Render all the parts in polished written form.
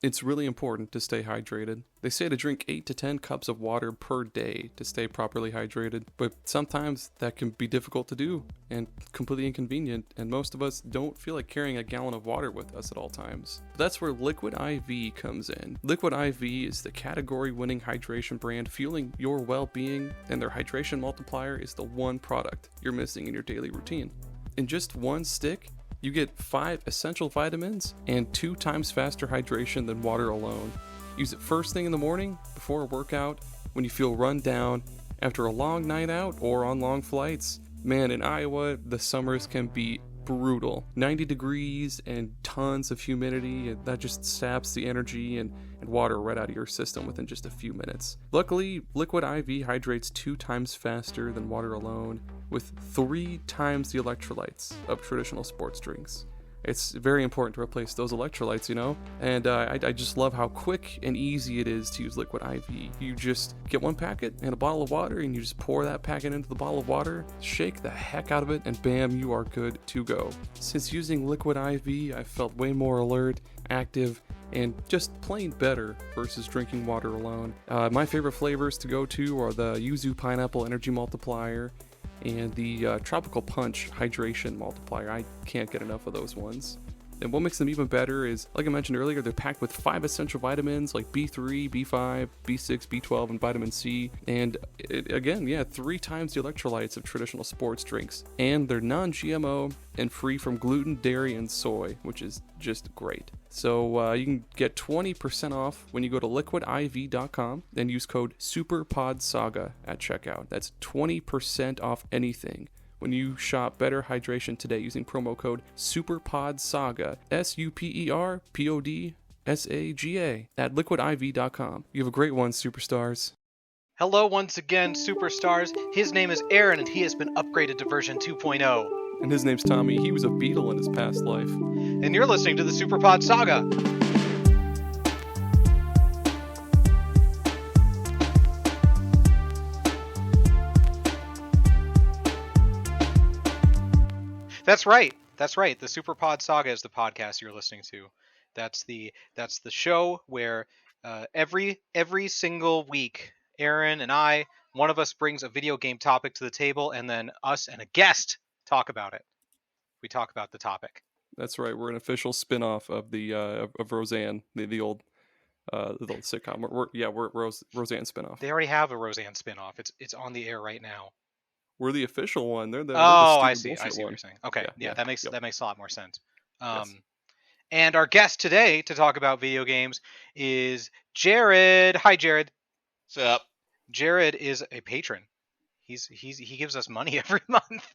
It's really important to stay hydrated. They say to drink 8 to 10 cups of water per day to stay properly hydrated, but sometimes that can be difficult to do and completely inconvenient, and most of us don't feel like carrying a gallon of water with us at all times. But that's where Liquid IV comes in. Liquid IV is the category-winning hydration brand fueling your well-being, and their hydration multiplier is the one product you're missing in your daily routine. In just one stick, you get 5 essential vitamins and 2 times faster hydration than water alone. Use it first thing in the morning, before a workout, when you feel run down, after a long night out, or on long flights. Man, in Iowa, the summers can be brutal. 90 degrees and tons of humidity, and that just saps the energy and water right out of your system within just a few minutes. Luckily, Liquid IV hydrates 2 times faster than water alone, with 3 times the electrolytes of traditional sports drinks. It's very important to replace those electrolytes, you know? And I just love how quick and easy it is to use Liquid IV. You just get one packet and a bottle of water, and you just pour that packet into the bottle of water, shake the heck out of it, and bam, you are good to go. Since using Liquid IV, I've felt way more alert, active, and just plain better versus drinking water alone. My favorite flavors to go to are the Yuzu Pineapple Energy Multiplier and the Tropical Punch Hydration Multiplier. I can't get enough of those ones. And what makes them even better is, like I mentioned earlier, they're packed with 5 essential vitamins like B3, B5, B6, B12, and vitamin C. And again, 3 times the electrolytes of traditional sports drinks. And they're non-GMO and free from gluten, dairy, and soy, which is just great. So you can get 20% off when you go to liquidiv.com and use code SUPERPODSAGA at checkout. That's 20% off anything when you shop Better Hydration today using promo code SUPERPODSAGA, SUPERPODSAGA at liquidiv.com. You have a great one, superstars. Hello once again, superstars. His name is Aaron, and he has been upgraded to version 2.0. And his name's Tommy. He was a beetle in his past life. And you're listening to the SuperPod Saga. That's right. The SuperPod Saga is the podcast you're listening to. That's the show where every single week, Aaron and I, one of us brings a video game topic to the table, and then us and a guest talk about it. We talk about the topic. That's right. We're an official spin-off of the of Roseanne, the old sitcom. We're Roseanne spin-off. They already have a Roseanne spin-off. It's on the air right now. We're the official one. They're the I see what one. you're saying. Okay, yeah, that makes a lot more sense. Yes. And our guest today to talk about video games is Jared. Hi, Jared. What's up? Jared is a patron. He gives us money every month.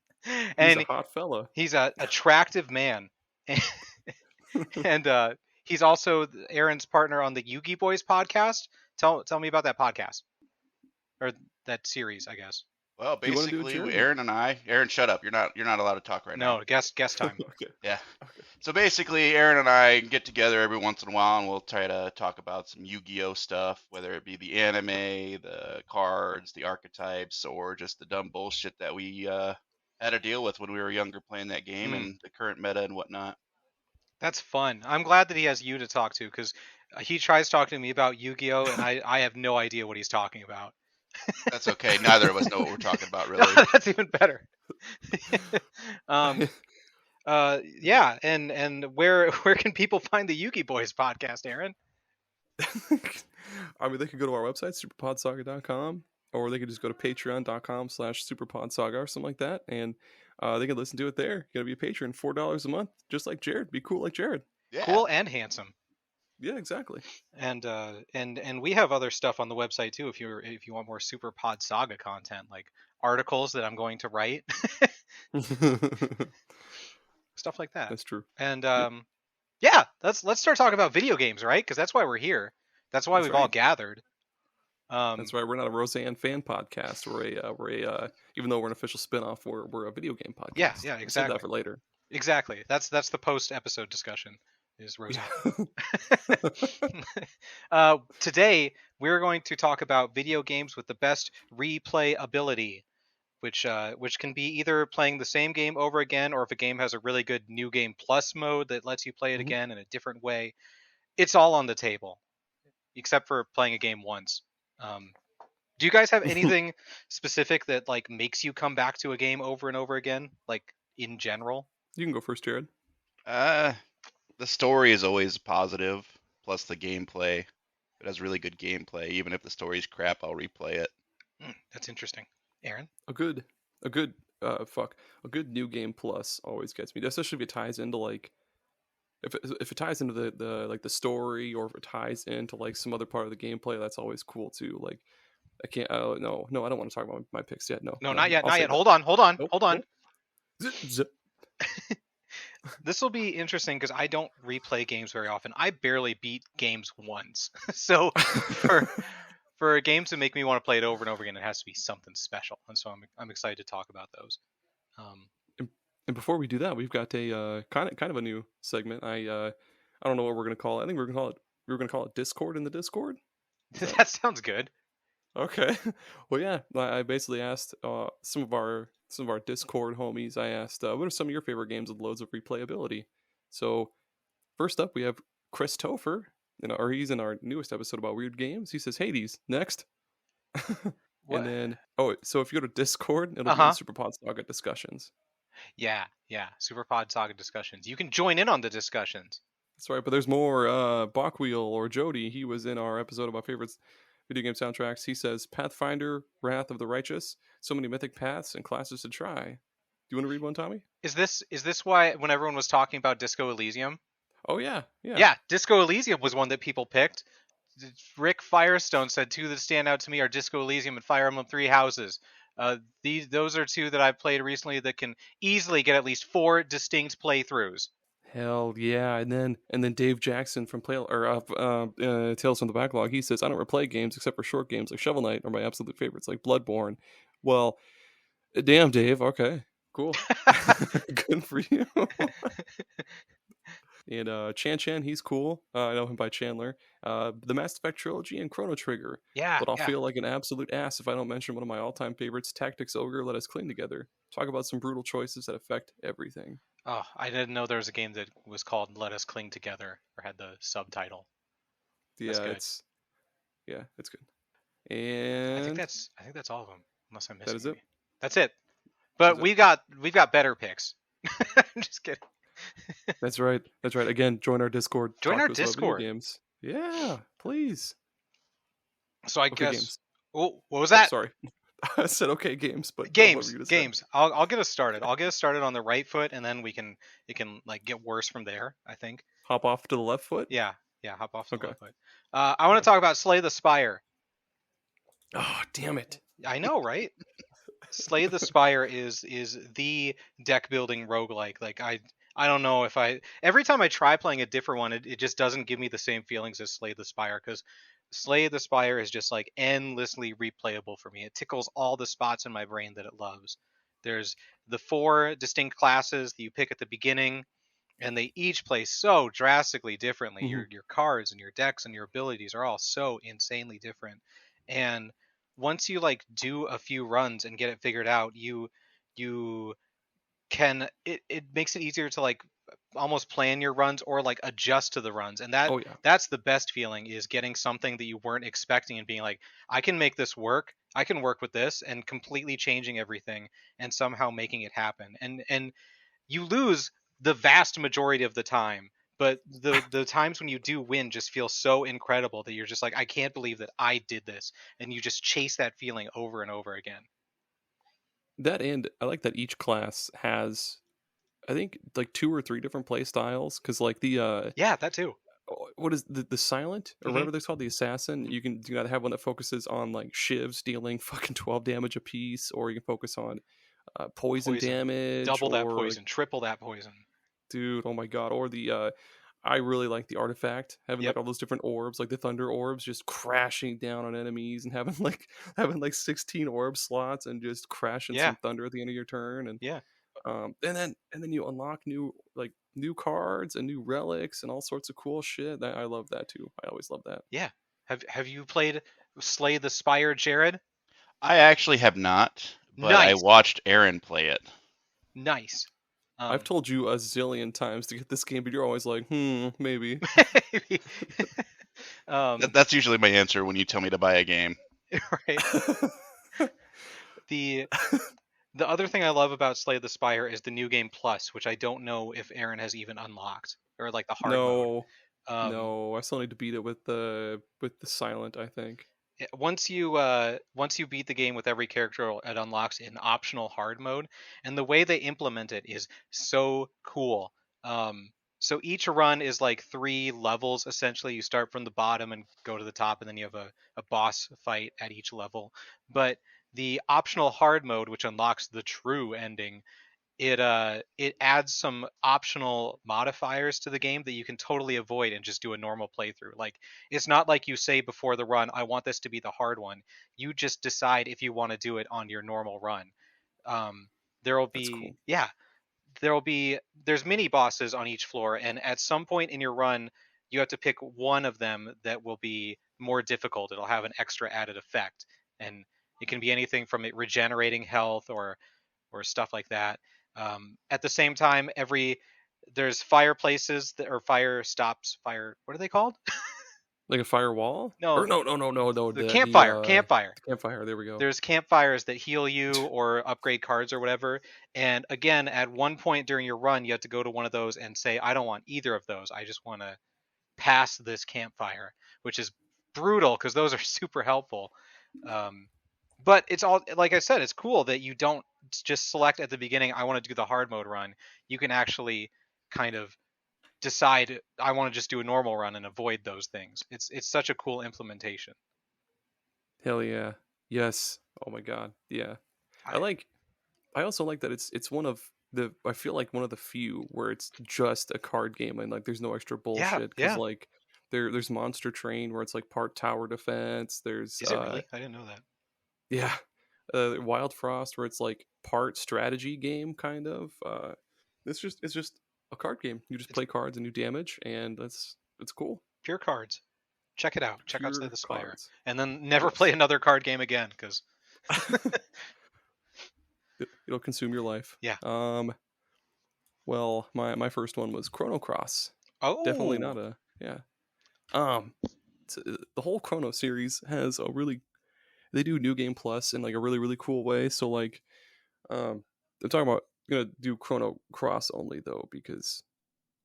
And he's a hot fella. He's an attractive man. And he's also Aaron's partner on the YuGiBoiz podcast. Tell me about that podcast. Or that series, I guess. Well, basically, Aaron and I. Aaron, shut up. You're not allowed to talk right now. No, guest time. Okay. Yeah. Okay. So basically, Aaron and I get together every once in a while, and we'll try to talk about some Yu-Gi-Oh stuff, whether it be the anime, the cards, the archetypes, or just the dumb bullshit that we had to deal with when we were younger playing that game and the current meta and whatnot. That's fun. I'm glad that he has you to talk to, because he tries talking to me about Yu-Gi-Oh, and I have no idea what he's talking about. That's okay. Neither of us know what we're talking about, really. That's even better. Yeah, and where can people find the YuGiBoiz podcast, Aaron? I mean, they could go to our website, superpodsaga.com, or they could just go to patreon.com/superpodsaga or something like that, and they can listen to it there. You gotta be a patron, $4 a month, just like Jared. Be cool like Jared. Yeah. Cool and handsome. Yeah, exactly. And we have other stuff on the website too. If you want more SuperPod Saga content, like articles that I'm going to write, stuff like that. That's true. And yeah, let's start talking about video games, right? Because that's why we're here. That's why we've all gathered. That's right. We're not a Roseanne fan podcast. We're a even though we're an official spinoff, we're a video game podcast. Yeah, exactly. Save that for later. Exactly. That's the post episode discussion. Is Roseanne. Today we're going to talk about video games with the best replayability, which can be either playing the same game over again, or if a game has a really good new game plus mode that lets you play it again in a different way. it's all on the table, except for playing a game once. Do you guys have anything specific that like makes you come back to a game over and over again, like in general? You can go first, Jared. The story is always positive, plus the gameplay. It has really good gameplay. Even if the story's crap, I'll replay it. That's interesting. Aaron? A good new game plus always gets me, especially if it ties into like if it ties into the like the story, or if it ties into like some other part of the gameplay. That's always cool too. Like I can't. No, I don't want to talk about my picks yet. No, not yet. I'll Not save yet. that. Hold on. Nope, Hold on. nope. Zip. This will be interesting because I don't replay games very often. I barely beat games once. So for games to make me want to play it over and over again, it has to be something special. And so I'm excited to talk about those. And before we do that, we've got a kind of a new segment. I don't know what we're gonna call it. I think we're gonna call it Discord in the Discord. That sounds good. Okay. Well, yeah. I basically asked some of our Discord homies. I asked, what are some of your favorite games with loads of replayability? So first up, we have Chris Topher, or he's in our newest episode about weird games. He says Hades next. And then so if you go to Discord, it'll be the Superpod Saga discussions. Yeah. Superpod Saga discussions. You can join in on the discussions. That's right, but there's more. Bachwheel or Jody, he was in our episode about favorites video game soundtracks. He says Pathfinder, Wrath of the Righteous, so many mythic paths and classes to try. Do you want to read one, Tommy? Is this why when everyone was talking about Disco Elysium? Oh yeah. Disco Elysium was one that people picked. Rick Firestone said two that stand out to me are Disco Elysium and Fire Emblem Three Houses. Those are two that I've played recently that can easily get at least 4 distinct playthroughs. Hell yeah! And then Dave Jackson from Tales from the Backlog, he says, I don't replay games except for short games like Shovel Knight are my absolute favorites, like Bloodborne. Well, damn, Dave. Okay, cool. Good for you. And Chan, he's cool. I know him by Chandler. The Mass Effect trilogy and Chrono Trigger. Yeah. But I'll feel like an absolute ass if I don't mention one of my all-time favorites, Tactics Ogre, Let Us Cling Together. Talk about some brutal choices that affect everything. Oh, I didn't know there was a game that was called Let Us Cling Together, or had the subtitle. Yeah, it's good. And I think that's all of them, unless I'm missing. That is it. That's it. But we've got better picks. I'm just kidding. That's right. Again, join our Discord. Join our Talk to us about Discord. video games. Yeah, please. So I guess. Games. Oh, what was that? Oh, sorry. I said okay games, but games. I'll get us started. I'll get us started on the right foot, and then it can like get worse from there. I think. Hop off to the left foot. Yeah. Hop off to the left foot. I want to talk about Slay the Spire. Oh, damn it! I know, right? Slay the Spire is the deck building roguelike. Like I don't know if every time I try playing a different one, it just doesn't give me the same feelings as Slay the Spire, because Slay the Spire is just like endlessly replayable for me. It tickles all the spots in my brain that it loves. There's the 4 distinct classes that you pick at the beginning, and they each play so drastically differently. Mm-hmm. Your cards and your decks and your abilities are all so insanely different. And once you like do a few runs and get it figured out, you can it makes it easier to like almost plan your runs or like adjust to the runs, and that's the best feeling, is getting something that you weren't expecting and being like, I can make this work, I can work with this, and completely changing everything and somehow making it happen. And you lose the vast majority of the time, but the times when you do win just feel so incredible that you're just like, I can't believe that I did this, and you just chase that feeling over and over again. That, and I like that each class has, I think, like 2 or 3 different play styles, because like the that too. What is the silent or whatever they're called, the assassin? You can either have one that focuses on like shivs dealing fucking 12 damage a piece, or you can focus on poison damage, double that poison, triple that poison. Dude, oh my god! Or the I really like the artifact, having like all those different orbs, like the thunder orbs, just crashing down on enemies, and having like 16 orb slots and just crashing some thunder at the end of your turn, and and then you unlock new cards and new relics and all sorts of cool shit. I love that too. I always love that. Yeah. Have you played Slay the Spire, Jared? I actually have not, but Nice. I watched Aaron play it. Nice. I've told you a zillion times to get this game, but you're always like, maybe. Maybe. um, That's usually my answer when you tell me to buy a game. right. The other thing I love about Slay the Spire is the new game plus, which I don't know if Aaron has even unlocked, or like the hard mode. No, I still need to beat it with the silent, I think. Once you beat the game with every character, it unlocks an optional hard mode, and the way they implement it is so cool. So each run is like 3 levels essentially. You start from the bottom and go to the top, and then you have a boss fight at each level. But the optional hard mode, which unlocks the true ending, it adds some optional modifiers to the game that you can totally avoid and just do a normal playthrough. Like, it's not like you say before the run, I want this to be the hard one. You just decide if you want to do it on your normal run. There will That's be cool. there's mini bosses on each floor, and at some point in your run you have to pick one of them that will be more difficult. It'll have an extra added effect, and it can be anything from it regenerating health or stuff like that. At the same time, there's fireplaces that or fire stops. Fire, what are they called? Like a firewall? No, Or no. the campfire. The campfire. There we go. There's campfires that heal you or upgrade cards or whatever. And again, at one point during your run, you have to go to one of those and say, I don't want either of those. I just want to pass this campfire, which is brutal because those are super helpful. But it's all, like I said, it's cool that you don't just select at the beginning, I want to do the hard mode run. You can actually kind of decide, I want to just do a normal run and avoid those things. It's such a cool implementation. Hell yeah. Yes. Oh my god. Yeah. I also like that it's one of I feel like one of the few where it's just a card game and like there's no extra bullshit Yeah. like there's Monster Train where it's like part tower defense. There's Is it really? I didn't know that. yeah. Wild Frost where it's like part strategy game kind of. It's just a card game. You just play cards and do damage, and it's cool. Pure cards. Check it out. Check out Slay Pure the Spire. cards. And then never play another card game again, because It'll consume your life. Yeah. Well, my first one was Chrono Cross. Oh, Definitely not a the whole Chrono series has they do New Game Plus in like a really really cool way. So like, I'm talking about gonna do Chrono Cross only though because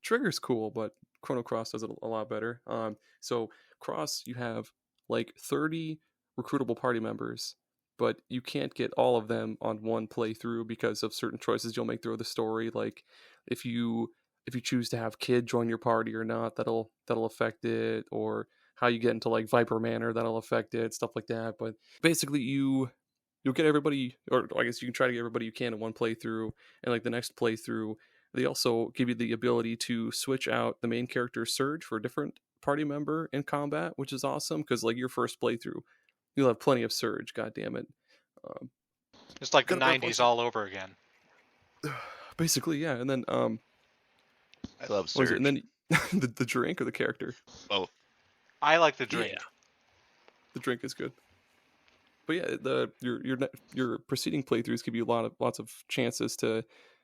Trigger's cool, but Chrono Cross does it a lot better. So Cross, you have like 30 recruitable party members, but you can't get all of them on one playthrough because of certain choices you'll make through the story. Like if you choose to have Kid join your party or not, that'll affect it, or how you get into like Viper Manor, that'll affect it, stuff like that. But basically you'll get everybody, or I guess you can try to get everybody you can in one playthrough, and like the next playthrough they also give you the ability to switch out the main character's Surge for a different party member in combat, which is awesome because like your first playthrough you'll have plenty of Surge, god damn it. It's like the 90s all over again. Basically, yeah. And then I love Surge. And then the drink or the character? Both. I like the drink. Yeah. The drink is good. But yeah, your preceding playthroughs give you lots of chances to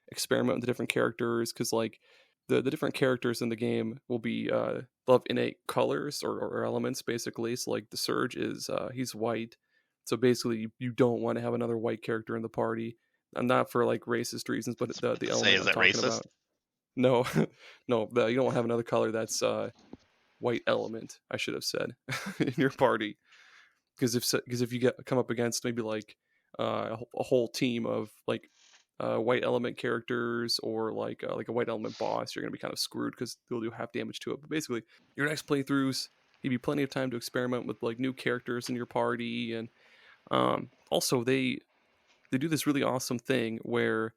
experiment with the different characters, because like the different characters in the game will be they'll have innate colors or elements basically. So like the Surge is he's white, so basically you don't want to have another white character in the party, and not for like racist reasons, but the element is I'm that talking racist? about. No, no, you don't have another color that's white element, I should have said, in your party. Because if you come up against maybe like a whole team of like white element characters, or like a white element boss, you're gonna be kind of screwed because they'll do half damage to it. But basically, your next playthroughs give you plenty of time to experiment with like new characters in your party, and also they do this really awesome thing where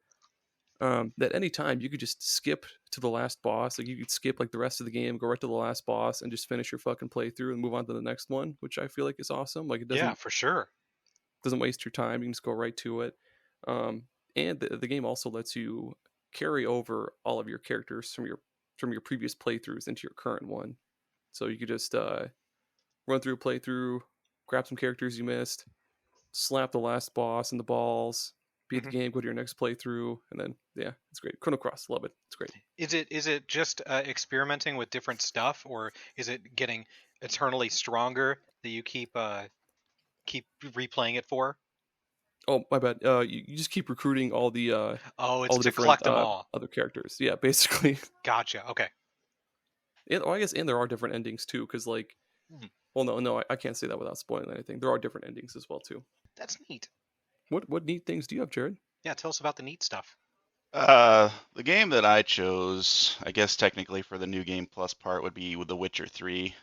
at any time you could just skip to the last boss. Like you could skip like the rest of the game, go right to the last boss, and just finish your fucking playthrough and move on to the next one, which I feel like is awesome. Like it doesn't, yeah, for sure, doesn't waste your time. You can just go right to it. And the game also lets you carry over all of your characters from your previous playthroughs into your current one. So you could just run through a playthrough, grab some characters you missed, slap the last boss in the balls, beat the game, go to your next playthrough, and then yeah, it's great. Chrono Cross, love it. It's great. Is it just experimenting with different stuff, or is it getting eternally stronger that you keep replaying it for? Oh, my bad. You just keep recruiting all the Oh, it's all the to different collect them all. other characters. Yeah, basically. Gotcha. Okay. And, I guess, and there are different endings too, because like, well, no, I can't say that without spoiling anything. There are different endings as well too. That's neat. What neat things do you have, Jared? Yeah, tell us about the neat stuff. The game that I chose, I guess technically for the new game plus part, would be with The Witcher 3.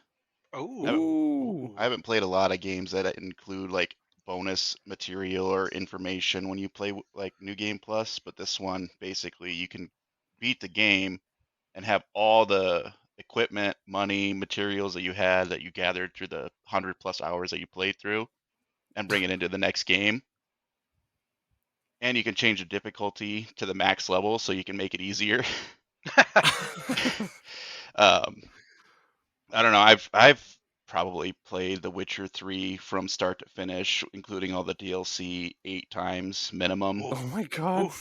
Oh. I haven't played a lot of games that include like bonus material or information when you play like New Game Plus, but this one basically you can beat the game and have all the equipment, money, materials that you had that you gathered through the 100+ hours that you played through and bring it into the next game. And you can change the difficulty to the max level so you can make it easier. I don't know. I've probably played The Witcher 3 from start to finish, including all the DLC 8 times minimum. Oh my god.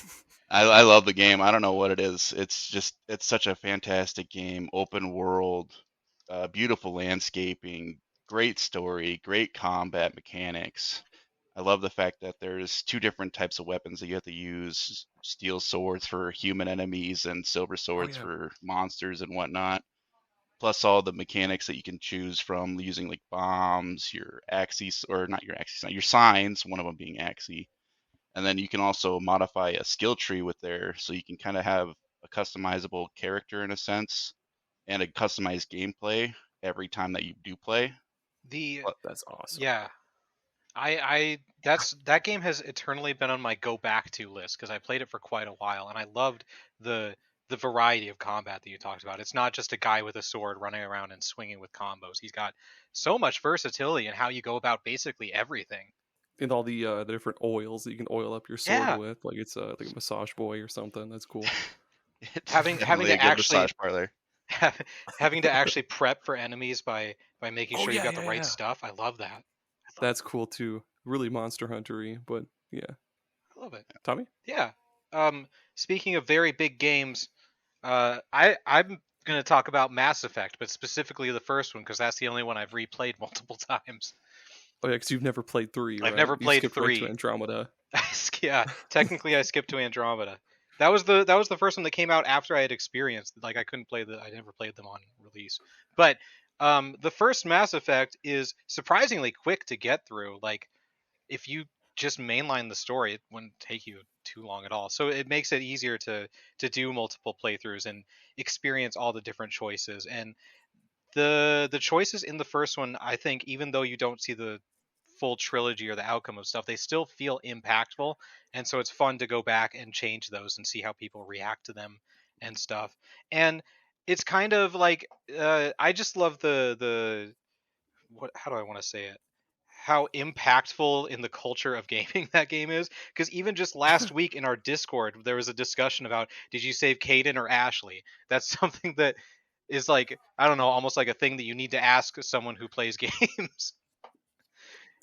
I love the game. I don't know what it is. It's such a fantastic game. Open world, beautiful landscaping, great story, great combat mechanics. I love the fact that there's 2 different types of weapons that you have to use: steel swords for human enemies and silver swords for monsters and whatnot. Plus all the mechanics that you can choose from using like bombs, your axes, or not your axes, your signs, one of them being axie. And then you can also modify a skill tree with there, so you can kind of have a customizable character in a sense and a customized gameplay every time that you do play. That's awesome. Yeah. That game has eternally been on my go back to list because I played it for quite a while and I loved the variety of combat that you talked about. It's not just a guy with a sword running around and swinging with combos. He's got so much versatility in how you go about basically everything. And all the different oils that you can oil up your sword with, like it's like a massage boy or something. That's cool. having to actually massage parlor. Having to actually prep for enemies by making sure you got the right stuff. I love that. That's cool too. Really Monster Hunter-y, but yeah. I love it. Tommy? Yeah. Speaking of very big games, I'm going to talk about Mass Effect, but specifically the first one because that's the only one I've replayed multiple times. Oh yeah, because you've never played 3, right? I've never played 3. Right to Andromeda. Yeah, technically I skipped to Andromeda. That was the first one that came out after I had experienced. Like I never played them on release. But the first Mass Effect is surprisingly quick to get through. Like if you just mainline the story, it wouldn't take you too long at all. So it makes it easier to do multiple playthroughs and experience all the different choices. And the choices in the first one, I think, even though you don't see the full trilogy or the outcome of stuff, they still feel impactful, and so it's fun to go back and change those and see how people react to them and stuff. And it's kind of like I just love the how do I want to say it, how impactful in the culture of gaming that game is, because even just last week in our Discord there was a discussion about, did you save Caden or Ashley? That's something that is like, I don't know, almost like a thing that you need to ask someone who plays games.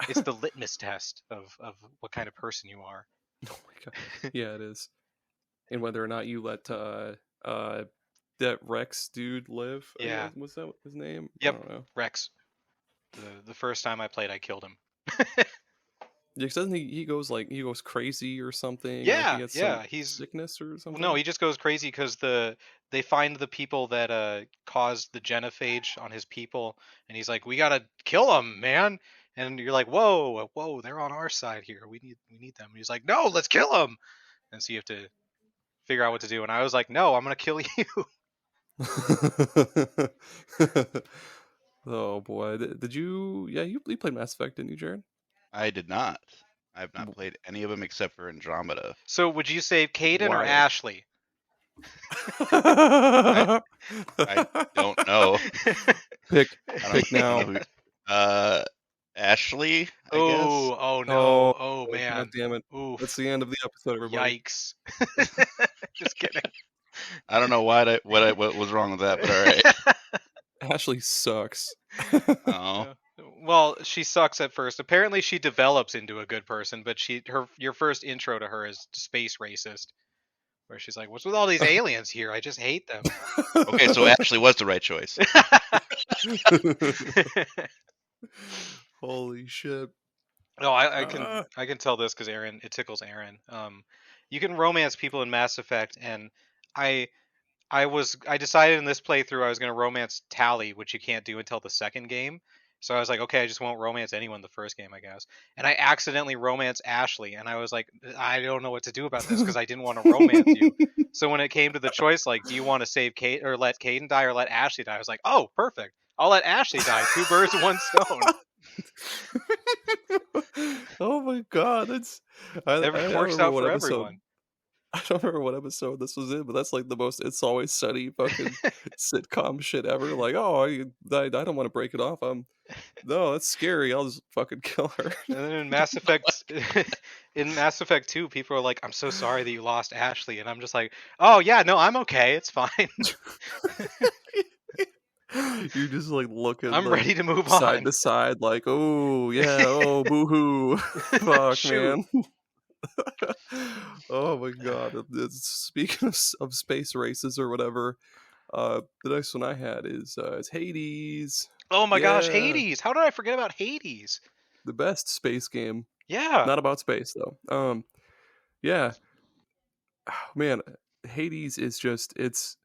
It's the litmus test of what kind of person you are. Oh my god. Yeah, it is. And whether or not you let that Rex dude live. Yeah. Was that his name? Yep. I don't know. Rex. The first time I played, I killed him. Yeah, cause doesn't he goes crazy or something? Yeah, like yeah. He's sickness or something. No, he just goes crazy because they find the people that caused the genophage on his people, and he's like, we gotta kill them, man. And you're like, whoa, they're on our side here. We need them. And he's like, no, let's kill them. And so you have to figure out what to do. And I was like, no, I'm gonna kill you. Oh boy, did you? Yeah, you played Mass Effect, didn't you, Jared? I did not. I have not played any of them except for Andromeda. So would you save Caden or Ashley? I don't know. Pick now. Ashley, I guess. Oh no. Oh man. God damn it. Oof. That's the end of the episode, everybody. Yikes. Just kidding. I don't know what was wrong with that, but all right. Ashley sucks. Oh. Well, she sucks at first. Apparently, she develops into a good person, but your first intro to her is space racist, where she's like, "What's with all these aliens here? I just hate them." Okay, so Ashley was the right choice. Holy shit. No, I can tell this because it tickles Aaron. You can romance people in Mass Effect, and I I decided in this playthrough I was gonna romance Tally, which you can't do until the second game. So I was like, okay, I just won't romance anyone the first game, I guess. And I accidentally romanced Ashley, and I was like, I don't know what to do about this because I didn't want to romance you. So when it came to the choice, like, do you want to save Kate or let Caden die or let Ashley die? I was like, oh, perfect. I'll let Ashley die. 2 birds, 1 stone. Oh my god, that's I It don't works remember out what for episode. everyone. I don't remember what episode this was in, but that's like the most It's Always Sunny fucking sitcom shit ever. Like, oh, I don't want to break it off. No, that's scary. I'll just fucking kill her. And then in Mass Effect, in Mass Effect 2, people are like, "I'm so sorry that you lost Ashley," and I'm just like, "Oh yeah, no, I'm okay. It's fine. You're just like looking I'm like ready to move side on." to side, like, oh yeah, oh boo-hoo. Fuck, Shoot. man. Oh my god. Speaking of space races or whatever, the next one I had is Hades. Oh my gosh, Yeah, Hades! How did I forget about Hades? the best space game. Yeah. Not about space though. Yeah. Oh, man, Hades is just it's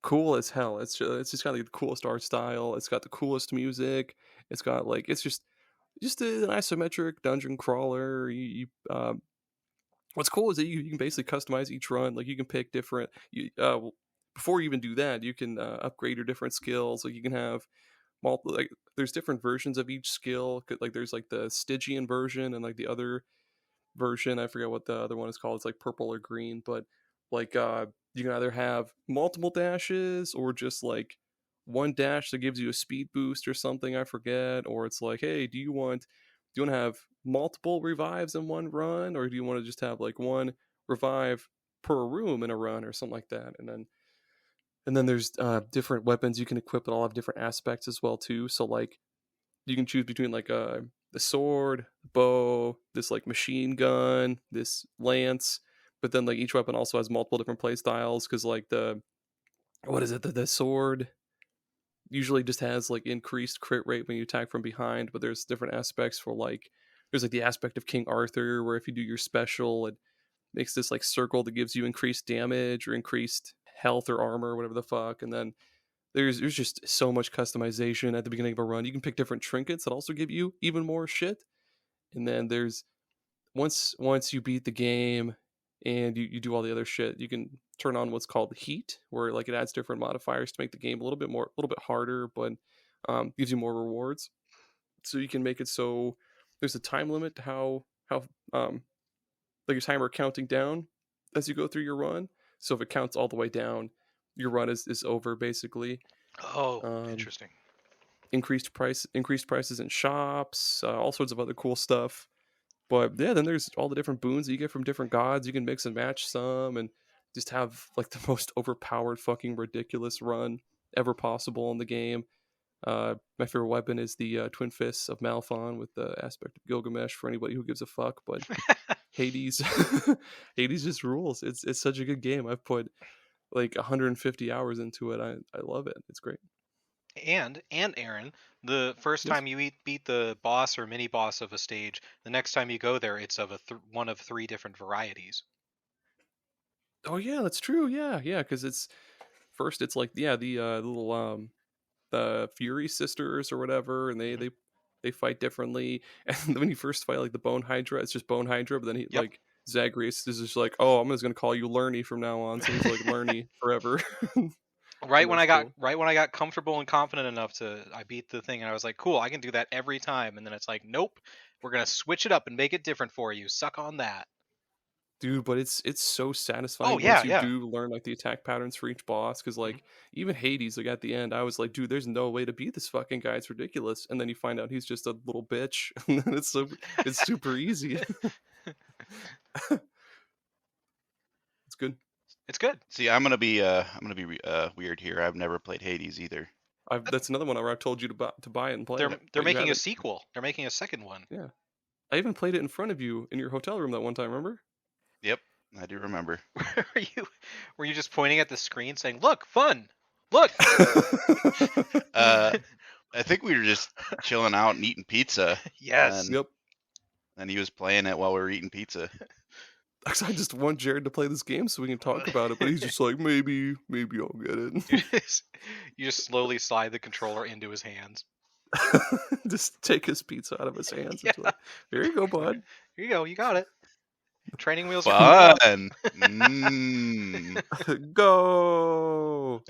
cool as hell. It's just got like, the coolest art style. It's got the coolest music. It's got like it's just an isometric dungeon crawler. What's cool is that you can basically customize each run. Like you can pick different. Before you even do that, you can upgrade your different skills. Like you can have multiple. Like there's different versions of each skill. Like there's like the Stygian version and like the other version. I forget what the other one is called. It's like purple or green. But like you can either have multiple dashes or just like one dash that gives you a speed boost or something. I forget. Or it's like, hey, do you want to have multiple revives in one run, or do you want to just have like one revive per room in a run or something like that? And then there's different weapons you can equip that all have different aspects as well too. So like you can choose between like the sword, bow, this like machine gun, this lance, but then like each weapon also has multiple different play styles because like the sword usually just has like increased crit rate when you attack from behind, but there's different aspects for like there's like the aspect of King Arthur where if you do your special it makes this like circle that gives you increased damage or increased health or armor or whatever the fuck. And then there's just so much customization at the beginning of a run. You can pick different trinkets that also give you even more shit. And then there's once you beat the game and you do all the other shit, you can turn on what's called heat, where like it adds different modifiers to make the game a little bit harder, but gives you more rewards. So you can make it so there's a time limit to how like your timer counting down as you go through your run. So if it counts all the way down, your run is over basically. Oh, interesting. Increased prices in shops, all sorts of other cool stuff. But yeah, then there's all the different boons that you get from different gods. You can mix and match some and just have like the most overpowered fucking ridiculous run ever possible in the game. My favorite weapon is the Twin Fists of Malphon with the aspect of Gilgamesh for anybody who gives a fuck. But Hades, Hades just rules. It's such a good game. I've put like 150 hours into it. I love it. It's great. And Aaron, the first Yes. time you beat the boss or mini boss of a stage, the next time you go there, it's of one of 3 different varieties. Oh yeah, that's true. Yeah, yeah. Because it's like the little the Fury sisters or whatever, and they fight differently. And when you first fight like the Bone Hydra, it's just Bone Hydra. But then Yep. like Zagreus is just like, oh, I'm just gonna call you Lerny from now on. So he's like Lerny forever. Right when I That's got comfortable and confident enough I beat the thing and I was like, cool, I can do that every time. And then it's like, nope, we're gonna switch it up and make it different for you. Suck on that. Dude, but it's so satisfying Oh yeah, once you yeah. do learn like the attack patterns for each boss. Because like even Hades, like at the end, I was like, dude, there's no way to beat this fucking guy. It's ridiculous. And then you find out he's just a little bitch, and then it's super easy. It's good. It's good. See, I'm gonna be weird here. I've never played Hades either. That's another one where I've told you to buy it and play it. They're but you making a haven't. sequel. They're making a second one. Yeah. I even played it in front of you in your hotel room that one time, remember? Yep, I do remember. Were you just pointing at the screen saying, "Look, fun. Look." I think we were just chilling out and eating pizza. Yes. And, Yep. and he was playing it while we were eating pizza. Actually, I just want Jared to play this game so we can talk about it, but he's just like, maybe I'll get it. You just slowly slide the controller into his hands. Just take his pizza out of his hands. Yeah. And like, here you go, bud. Here you go. You got it. Training wheels are Fun. Mm. Go.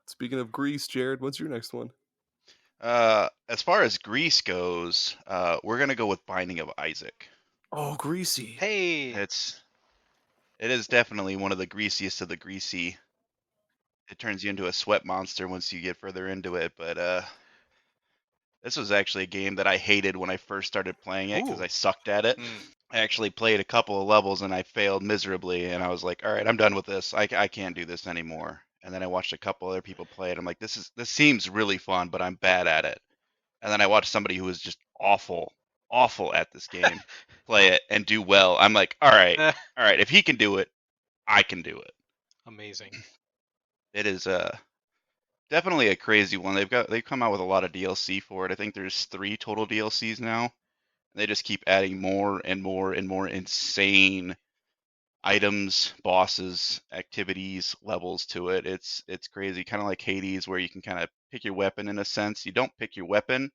Speaking of Greece, Jared, what's your next one? As far as Greece goes, we're gonna go with Binding of Isaac. Oh, greasy. Hey. It is definitely one of the greasiest of the greasy. It turns you into a sweat monster once you get further into it, but this was actually a game that I hated when I first started playing it because Ooh. I sucked at it. I actually played a couple of levels and I failed miserably, and I was like, all right, I'm done with this. I can't do this anymore. And then I watched a couple other people play it. I'm like, this seems really fun, but I'm bad at it. And then I watched somebody who was just awful at this game play it and do well. I'm like, all right, if he can do it, I can do it. Amazing. It is definitely a crazy one. They've come out with a lot of DLC for it. I think there's 3 total DLCs now. They just keep adding more and more and more insane items, bosses, activities, levels to it. It's crazy, kind of like Hades, where you can kind of pick your weapon in a sense. You don't pick your weapon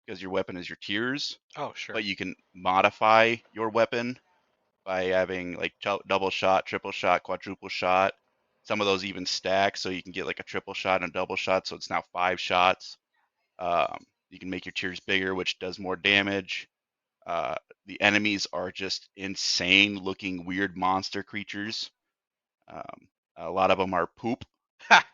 because your weapon is your tiers, Oh, sure. but you can modify your weapon by having like double shot, triple shot, quadruple shot. Some of those even stack, so you can get like a triple shot and a double shot, so it's now 5 shots. You can make your tiers bigger, which does more damage. The enemies are just insane looking weird monster creatures. A lot of them are poop. Ha!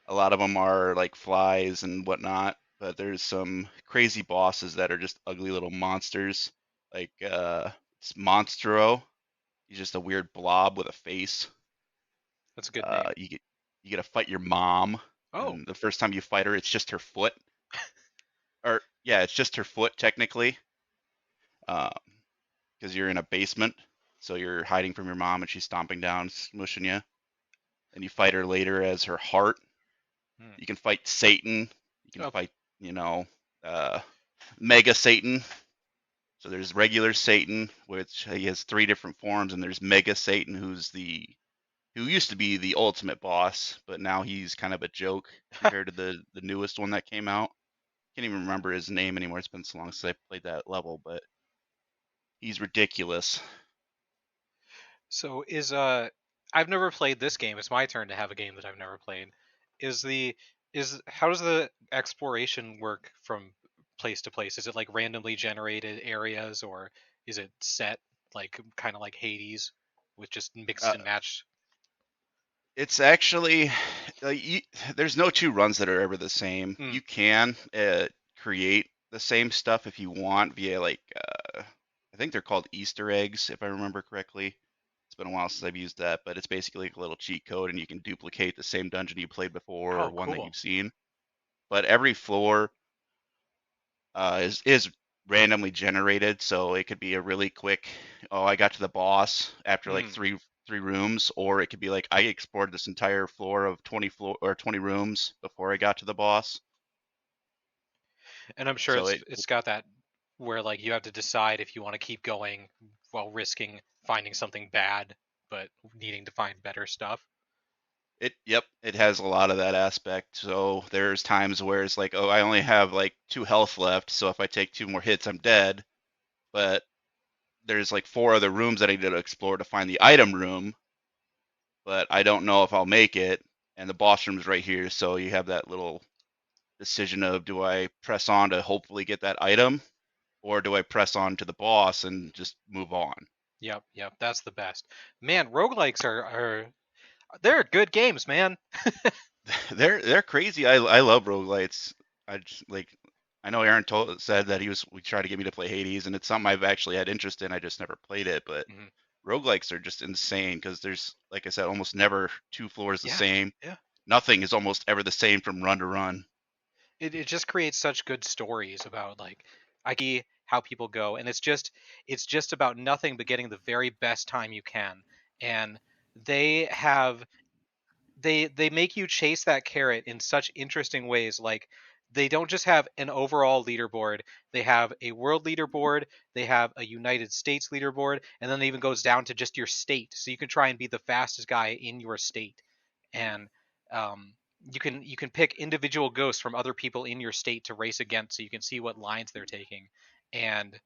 A lot of them are like flies and whatnot, but there's some crazy bosses that are just ugly little monsters. Like it's Monstro. He's just a weird blob with a face. That's a good name. You get to fight your mom. Oh. And the first time you fight her, it's just her foot. Or yeah, it's just her foot technically. Because you're in a basement, so you're hiding from your mom and she's stomping down, smushing you. And you fight her later as her heart. You can fight Satan. You can fight, Mega Satan. So there's regular Satan, which he has 3 different forms, and there's Mega Satan, who used to be the ultimate boss, but now he's kind of a joke compared to the newest one that came out. Can't even remember his name anymore. It's been so long since I played that level, but he's ridiculous. So I've never played this game. It's my turn to have a game that I've never played. How does the exploration work from place to place? Is it like randomly generated areas, or is it set like kind of like Hades with just mixed and matched? It's actually there's no 2 runs that are ever the same. You can create the same stuff if you want via like I think they're called Easter eggs if I remember correctly. It's been a while since I've used that, but it's basically like a little cheat code, and you can duplicate the same dungeon you played before or one that you've seen. But every floor is randomly generated, so it could be a really quick, I got to the boss after like three rooms, or it could be like I explored this entire floor of 20 rooms before I got to the boss. And I'm sure it's got that where like you have to decide if you want to keep going while risking finding something bad, but needing to find better stuff. It has a lot of that aspect. So there's times where it's like, I only have like 2 health left, so if I take 2 more hits, I'm dead. But there's like 4 other rooms that I need to explore to find the item room, but I don't know if I'll make it. And the boss room's right here, so you have that little decision of, do I press on to hopefully get that item, or do I press on to the boss and just move on? Yep, that's the best. Man, roguelikes they're good games, man. They're crazy. I love roguelites. I know Aaron said that we tried to get me to play Hades, and it's something I've actually had interest in. I just never played it, but roguelikes are just insane because there's, like I said, almost never two floors the Yeah, same. yeah. Nothing is almost ever the same from run to run. It just creates such good stories about like I see how people go, and it's just about nothing but getting the very best time you can. And they have they make you chase that carrot in such interesting ways. Like they don't just have an overall leaderboard, they have a world leaderboard, they have a United States leaderboard, and then it even goes down to just your state, so you can try and be the fastest guy in your state. And um, you can pick individual ghosts from other people in your state to race against, so you can see what lines they're taking. And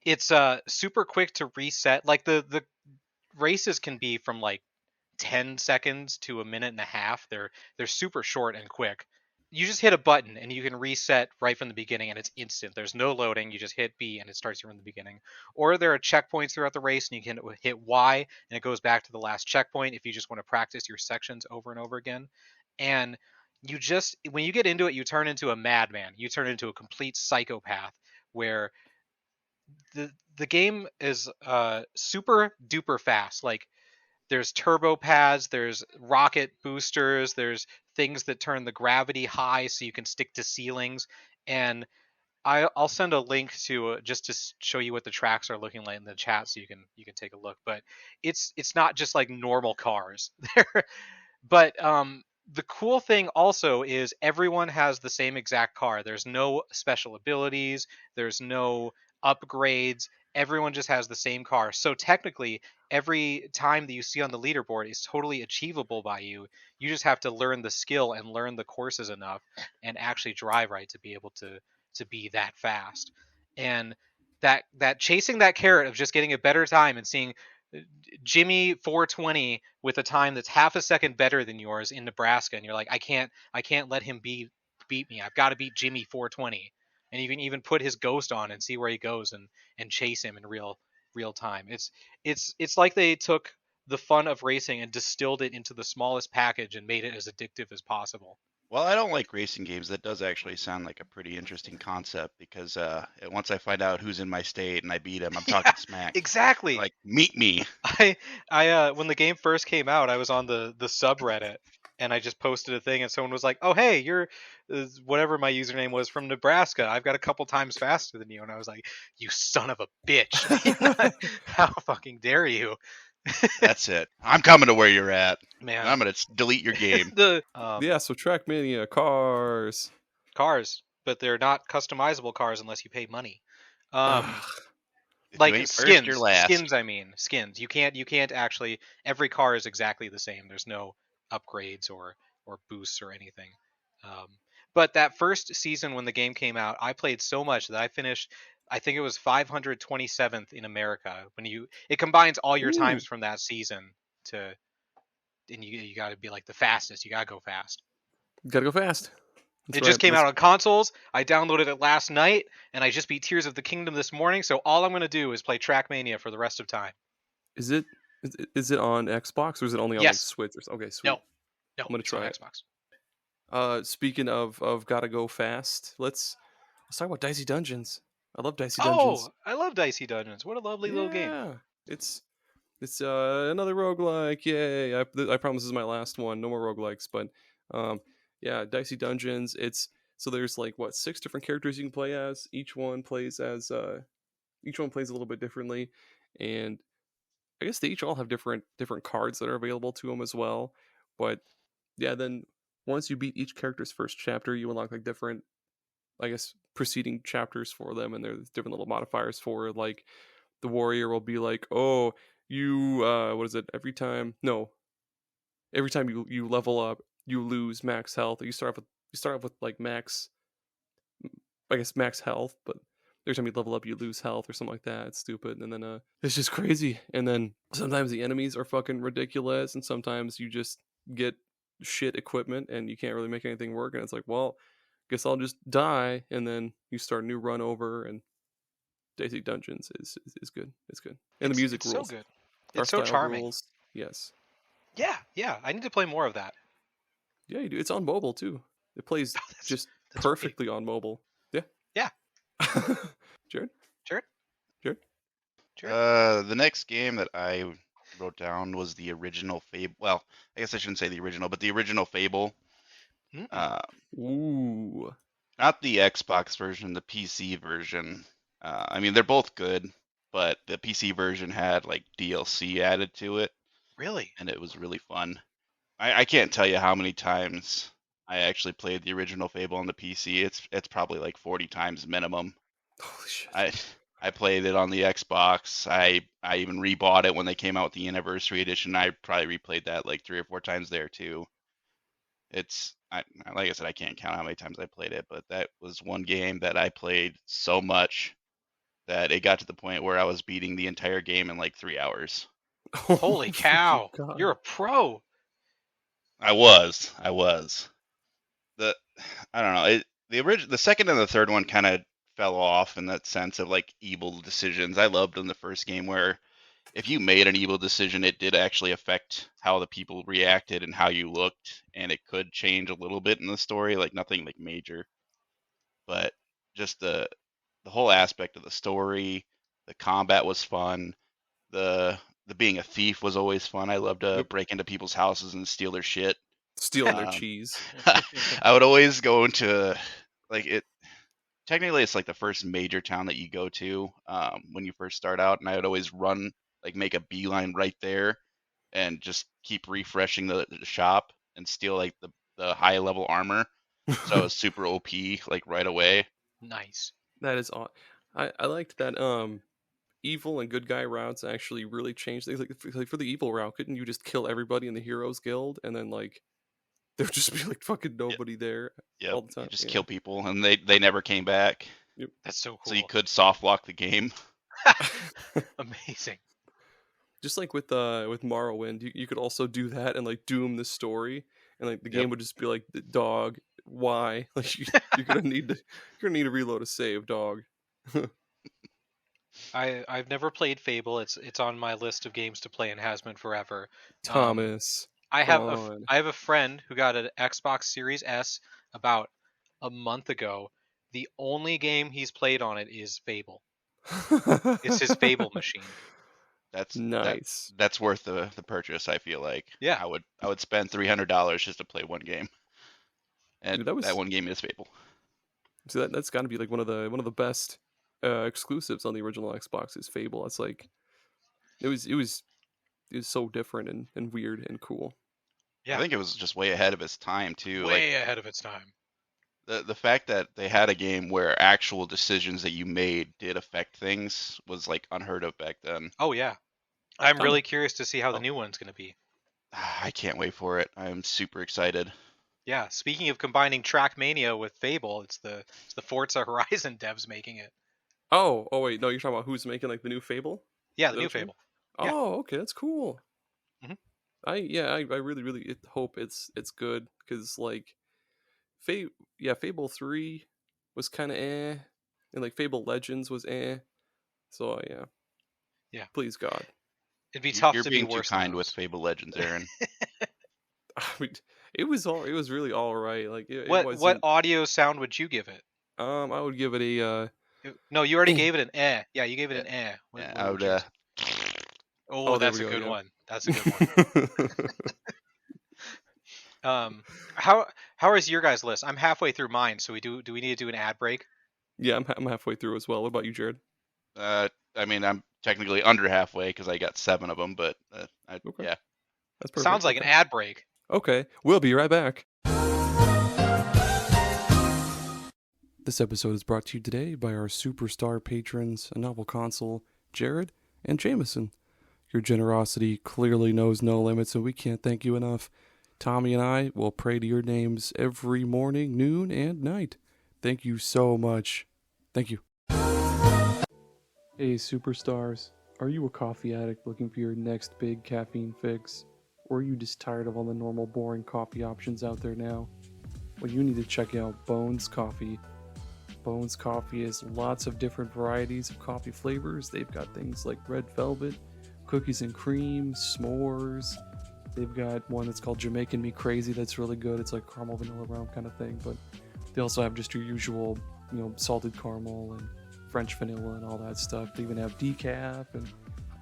it's super quick to reset. Like the races can be from like 10 seconds to a minute and a half. They're super short and quick. You just hit a button and you can reset right from the beginning, and it's instant. There's no loading. You just hit B and it starts you from the beginning. Or there are checkpoints throughout the race, and you can hit Y and it goes back to the last checkpoint if you just want to practice your sections over and over again. And you just when you get into it, you turn into a madman. You turn into a complete psychopath where the game is super duper fast. Like there's turbo pads, there's rocket boosters, there's things that turn the gravity high so you can stick to ceilings. And I'll send a link to just to show you what the tracks are looking like in the chat, so you can take a look. But it's not just like normal cars. But the cool thing also is everyone has the same exact car. There's no special abilities. There's no upgrades. Everyone just has the same car. So technically, every time that you see on the leaderboard is totally achievable by you. You just have to learn the skill and learn the courses enough and actually drive right to be able to be that fast. And that chasing that carrot of just getting a better time and seeing Jimmy 420 with a time that's half a second better than yours in Nebraska, and you're like, I can't let him beat me. I've got to beat Jimmy 420. And you can even put his ghost on and see where he goes and chase him in real time. It's like they took the fun of racing and distilled it into the smallest package and made it as addictive as possible. Well, I don't like racing games. That does actually sound like a pretty interesting concept because once I find out who's in my state and I beat him, I'm talking smack. Exactly. Like, meet me. I when the game first came out, I was on the subreddit and I just posted a thing, and someone was like, "Oh, hey, you're whatever my username was from Nebraska. I've got a couple times faster than you." And I was like, "You son of a bitch. How fucking dare you?" That's it. I'm coming to where you're at. Man. And I'm going to delete your game. Yeah, so Trackmania, cars. Cars, but they're not customizable cars unless you pay money. If Like you ain't skins, first, you're last. skins. You can't actually. Every car is exactly the same. There's no upgrades or boosts or anything. Um, but that first season when the game came out, I played so much that I finished. I think it was 527th in America. It combines all your Ooh. times from that season to, and you got to be like the fastest. You got to go fast. Gotta go fast. It just came out on consoles. I downloaded it last night, and I just beat Tears of the Kingdom this morning. So all I'm going to do is play Trackmania for the rest of time. Is it on Xbox or is it only on like Yes. Switch? Okay, sweet. No, I'm gonna it's on try it. Xbox. Speaking of gotta go fast, let's talk about Dicey Dungeons. I love Dicey Dungeons. Oh, I love Dicey Dungeons. What a lovely little game. Yeah, it's another roguelike. Yay! I promise this is my last one. No more roguelikes. But yeah, Dicey Dungeons. So there's like 6 different characters you can play as. Each one plays a little bit differently, and I guess they each all have different cards that are available to them as well. But yeah, then once you beat each character's first chapter, you unlock like different, I guess, preceding chapters for them, and there's different little modifiers for it. Like the warrior will be like, oh, you what is it? Every time you level up, you lose max health. You start off with like max health, but every time you level up, you lose health or something like that. It's stupid, and then it's just crazy. And then sometimes the enemies are fucking ridiculous, and sometimes you just get shit equipment and you can't really make anything work. And it's like, well, guess I'll just die, and then you start a new run over. And Dicey Dungeons is good. It's good, and the music it's rules. so good. Art It's so style charming. rules. Yes. Yeah. I need to play more of that. Yeah, you do. It's on mobile too. It plays just that's perfectly on mobile. Yeah. Yeah. Jared? Jared? Jared? The next game that I wrote down was the original Fable. Well, I guess I shouldn't say the original, but the original Fable. Uh, Ooh. Not the Xbox version, the PC version. I mean, they're both good, but the PC version had like DLC added to it, Really? and it was really fun. I can't tell you how many times I actually played the original Fable on the PC. It's probably like 40 times minimum. Holy shit. I played it on the Xbox. I even rebought it when they came out with the anniversary edition. I probably replayed that like 3 or 4 times there too. Like I said, I can't count how many times I played it, but that was one game that I played so much that it got to the point where I was beating the entire game in like 3 hours. Holy cow! God. You're a pro. I was. I don't know. The second and the third one kind of fell off in that sense of like evil decisions. I loved in the first game where if you made an evil decision, it did actually affect how the people reacted and how you looked, and it could change a little bit in the story, like nothing like major. But just the whole aspect of the story, the combat was fun. The being a thief was always fun. I loved to break into people's houses and steal their shit. Stealing their Um, cheese. I would always go into like it. Technically, it's like the first major town that you go to when you first start out, and I would always run, like make a beeline right there, and just keep refreshing the shop and steal like the high level armor. So I was super OP like right away. Nice. That is odd. I liked that evil and good guy routes actually really changed things. Like for the evil route, couldn't you just kill everybody in the Heroes Guild and then like there'd just be like fucking nobody there all the time? You just kill people, and they never came back. Yep. That's so cool. So you could soft lock the game. Amazing. Just like with Morrowind, you could also do that and like doom the story, and like the game would just be like, dog, why? Like you're gonna need to reload a save, dog. I've never played Fable. It's on my list of games to play and has been forever. Thomas, I come have a friend who got an Xbox Series S about a month ago. The only game he's played on it is Fable. on. It's his Fable machine. That's nice. That's worth the purchase. I feel like. Yeah. I would spend $300 just to play one game. And Dude, that one game is Fable. So that's got to be like one of the best exclusives on the original Xbox is Fable. It's like it was so different and weird and cool. Yeah. I think it was just way ahead of its time too. Way ahead of its time. The fact that they had a game where actual decisions that you made did affect things was like unheard of back then. Oh yeah. I'm really curious to see how the new one's going to be. I can't wait for it. I'm super excited. Yeah, speaking of combining Trackmania with Fable, it's the Forza Horizon devs making it. Oh wait, no, you're talking about who's making like the new Fable? Yeah, the new Fable. Yeah. Oh, okay, that's cool. Mhm. I really hope it's good because like Fable 3 was kind of and like Fable Legends was so yeah. Yeah. Please God. It'd be tough You're to being be too worse kind than with those. Fable Legends, Aaron. I mean, it was really all right. Like What audio sound would you give it? I would give it a No, you already gave it an eh. Yeah, you gave it an eh. Yeah, What I would would. yours? Oh, there that's we a go, good yeah. one. That's a good one. How is your guys' list? I'm halfway through mine, so do we need to do an ad break? Yeah, I'm halfway through as well. What about you, Jared? I mean, I'm technically under halfway because I got 7 of them, but Okay. yeah. That's perfect. Sounds like an ad break. Okay, we'll be right back. This episode is brought to you today by our superstar patrons, a novel console, Jared and Jameson. Your generosity clearly knows no limits, and we can't thank you enough. Tommy and I will pray to your names every morning, noon, and night. Thank you so much. Thank you. Hey, superstars. Are you a coffee addict looking for your next big caffeine fix? Or are you just tired of all the normal boring coffee options out there now? Well, you need to check out Bones Coffee. Bones Coffee has lots of different varieties of coffee flavors. They've got things like red velvet, cookies and cream, s'mores. They've got one that's called Jamaican Me Crazy that's really good. It's like caramel vanilla rum kind of thing. But they also have just your usual, salted caramel and French vanilla and all that stuff. They even have decaf and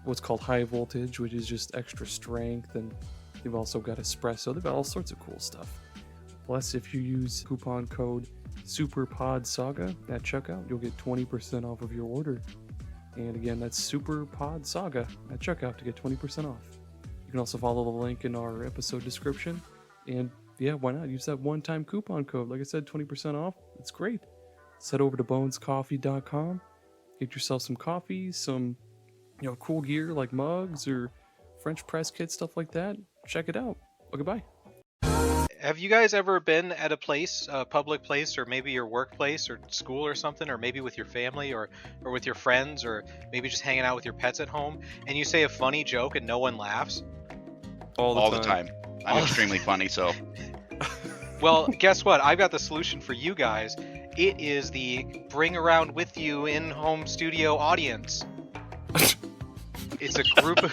what's called high voltage, which is just extra strength, and they've also got espresso. They've got all sorts of cool stuff. Plus, if you use coupon code SuperPodSaga at checkout, you'll get 20% off of your order. And again, that's SuperPodSaga at checkout to get 20% off. You can also follow the link in our episode description. And yeah, why not? Use that one-time coupon code. Like I said, 20% off. It's great. Head over to bonescoffee.com. Get yourself some coffee, some cool gear like mugs or French press kits, stuff like that. Check it out. Okay, bye. Have you guys ever been at a place, a public place, or maybe your workplace or school or something, or maybe with your family or with your friends, or maybe just hanging out with your pets at home, and you say a funny joke and no one laughs? All the time. I'm extremely funny, so. Well, guess what? I've got the solution for you guys. It is the bring around with you in-home studio audience. It's a group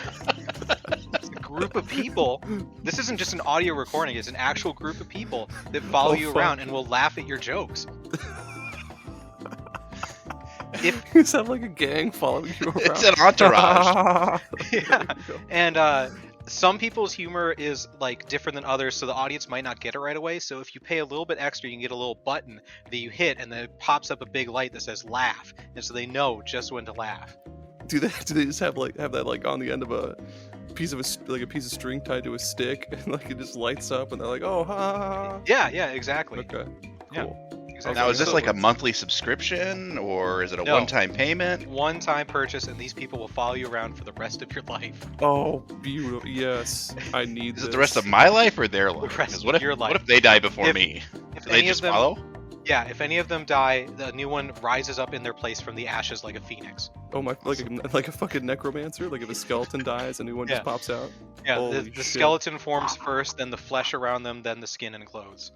of people. This isn't just an audio recording. It's an actual group of people that follow you around and will laugh at your jokes. You sound like a gang following you around. It's an entourage. Yeah. And some people's humor is like different than others, so the audience might not get it right away. So if you pay a little bit extra, you can get a little button that you hit, and then it pops up a big light that says "laugh," and so they know just when to laugh. Do they just have that like on the end of a piece of string tied to a stick, and like it just lights up, and they're like, "Oh, ha ha ha." Yeah, exactly. Okay, Yeah. cool. Exactly. Now, is this So like a it's- monthly subscription, or is it a No. one-time payment? One-time purchase, and these people will follow you around for the rest of your life. Oh, beautiful! Yes, I need Is this. it the rest of my life or their life? rest 'Cause of your what life. if they die before If- me? If Do they any just of them, follow? yeah, if any of them die, the new one rises up in their place from the ashes like a phoenix. Oh my! Like a fucking necromancer. Like if a skeleton dies, a new one Yeah. just pops out. Yeah, Holy the shit. skeleton forms first, then the flesh around them, then the skin and clothes.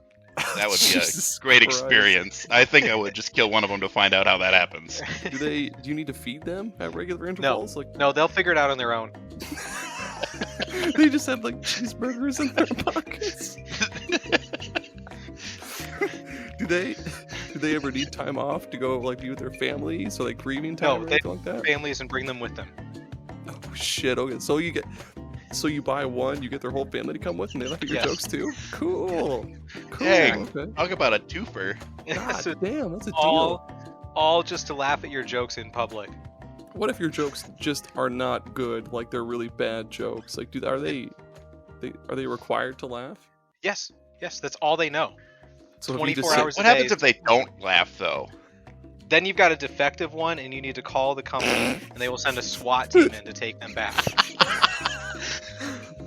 That would be Jesus a great Christ. experience. I think I would just kill one of them to find out how that happens. Do you need to feed them at regular intervals? Like No, they'll figure it out on their own. they just have like cheeseburgers in their pockets. Do they ever need time off to go like be with their families or like grieving time No, or they anything like that? families and bring them with them. Oh shit! Okay, so you buy one, you get their whole family to come with, and they laugh at your Yes. jokes too. Cool. Dang. Okay. Talk about a twofer. God So damn, that's a deal. all just to laugh at your jokes in public. What if your jokes just are not good? Like they're really bad jokes. Like, are they required to laugh? Yes, that's all they know. So if you 24 just say- hours. What a happens day. if they don't laugh, though? Then you've got a defective one, and you need to call the company, and they will send a SWAT team in to take them back.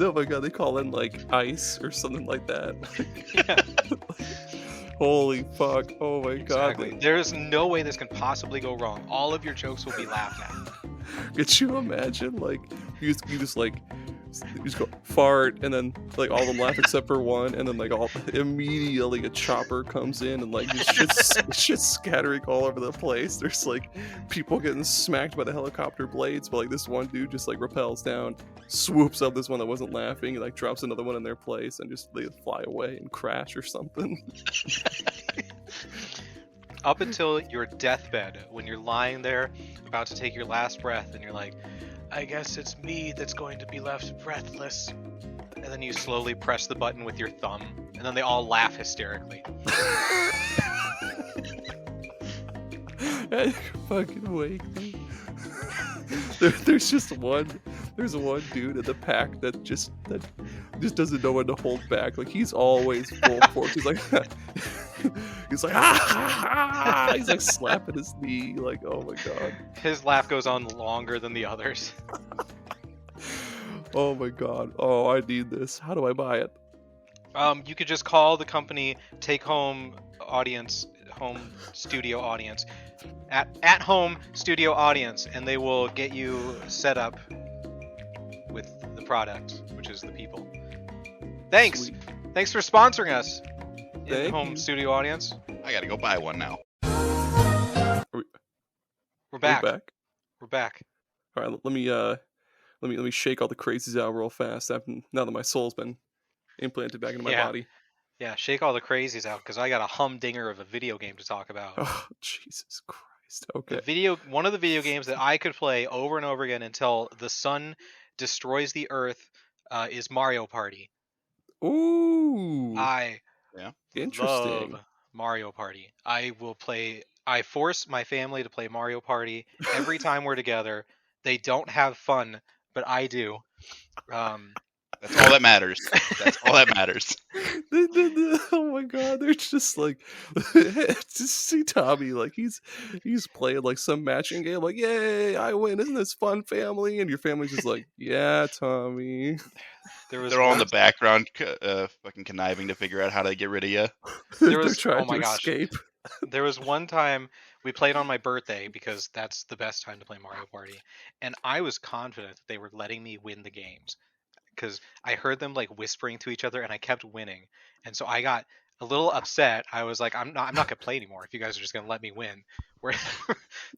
Oh my god, they call in like ICE or something like that. Yeah. Holy fuck! Oh my god! Exactly. There's no way this can possibly go wrong. All of your jokes will be laughed at. Could you imagine like you just go fart and then like all of them laugh except for one, and then like all immediately a chopper comes in and like shit's scattering all over the place. There's like people getting smacked by the helicopter blades, but like this one dude just like rappels down, swoops up this one that wasn't laughing, and like drops another one in their place, and just they fly away and crash or something. Up until your deathbed, when you're lying there about to take your last breath, and you're like, I guess it's me that's going to be left breathless. And then you slowly press the button with your thumb, and then they all laugh hysterically. You're fucking awake. There's one dude in the pack that just doesn't know when to hold back. Like he's always full force. He's like he's like slapping his knee. Like, oh my god. His laugh goes on longer than the others. Oh my god. Oh, I need this. How do I buy it? You could just call the company home studio audience, at home studio audience, and they will get you set up with the product, which is the people. Thanks. Sweet. Thanks for sponsoring us. Thank Home you. studio audience. I gotta go buy one now. We're We're back. back. We're back. All right. Let me shake all the crazies out real fast. Now that my soul's been implanted back into my Yeah. body. Yeah, shake all the crazies out, because I got a humdinger of a video game to talk about. Oh, Jesus Christ. Okay. One of the video games that I could play over and over again until the sun destroys the earth is Mario Party. Ooh, I Yeah. love interesting. Mario Party. I force my family to play Mario Party every time we're together. They don't have fun, but I do. That's all that matters. That's all that matters. Oh my god, they're just like, just see Tommy like he's playing like some matching game, like, yay, I win! Isn't this fun, family? And your family's just like, yeah, Tommy. There was They're all in one. the background, fucking conniving to figure out how to get rid of you. There They're was. trying Oh my to gosh. escape. There was one time we played on my birthday because that's the best time to play Mario Party, and I was confident that they were letting me win the games because I heard them like whispering to each other, and I kept winning, and so I got a little upset. I was like, I'm not gonna play ananymore if you guys are just gonna let me win. Where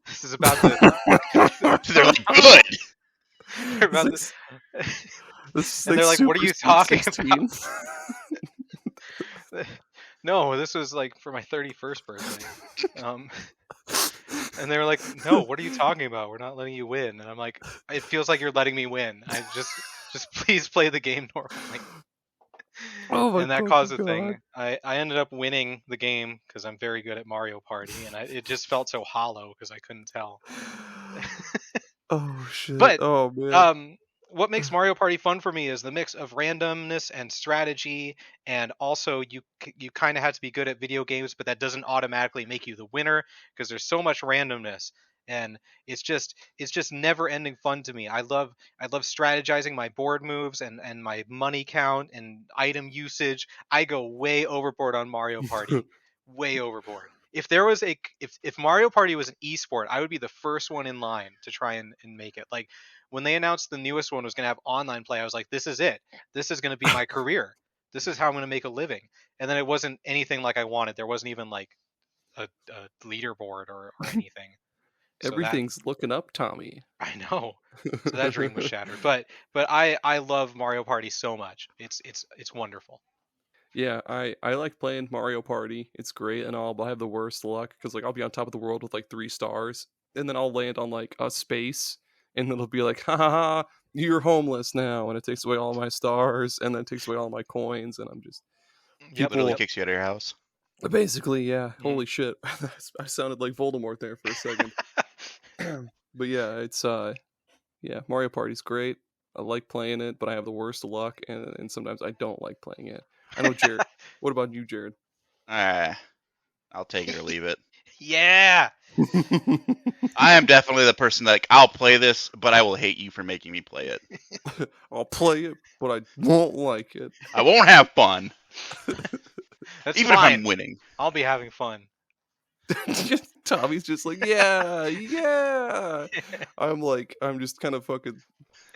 this is about to. They're like, good. They're about to, This is and like they're like, "What are Super you Sweet talking 16. about?" No, this was like for my 31st birthday. And they were like, "No, what are you talking about? We're not letting you win." And I'm like, "It feels like you're letting me win. I just please play the game normally." Oh my And that god, caused a god. thing. I ended up winning the game because I'm very good at Mario Party, and it just felt so hollow because I couldn't tell. Oh shit. But Oh man. what makes Mario Party fun for me is the mix of randomness and strategy, and also you kind of have to be good at video games, but that doesn't automatically make you the winner because there's so much randomness, and it's just never ending fun to me. I love strategizing my board moves and my money count and item usage. I go way overboard on Mario Party, way overboard. If there was if Mario Party was an esport, I would be the first one in line to try and make it. Like when they announced the newest one was going to have online play, I was like, this is it. This is going to be my career. This is how I'm going to make a living. And then it wasn't anything like I wanted. There wasn't even like a leaderboard or anything. So that Everything's looking up, Tommy. I know. So that dream was shattered. But I love Mario Party so much. It's wonderful. Yeah, I like playing Mario Party. It's great and all, but I have the worst luck because like I'll be on top of the world with like 3 stars, and then I'll land on like a space, and then it'll be like, ha ha ha, you're homeless now, and it takes away all my stars, and then it takes away all my coins, and I'm just Yep. Literally people. kicks you out of your house. Basically, yeah. Mhm. Holy shit, I sounded like Voldemort there for a second. But yeah, it's yeah, Mario Party's great. I like playing it, but I have the worst luck, and sometimes I don't like playing it. I know, Jared. What about you, Jared? I'll take it or leave it. Yeah. I am definitely the person that, like, I'll play this, but I will hate you for making me play it. I'll play it, but I won't like it. I won't have fun, That's even fine. if I'm winning. I'll be having fun. Tommy's just like, yeah, yeah. I'm just kind of fucking,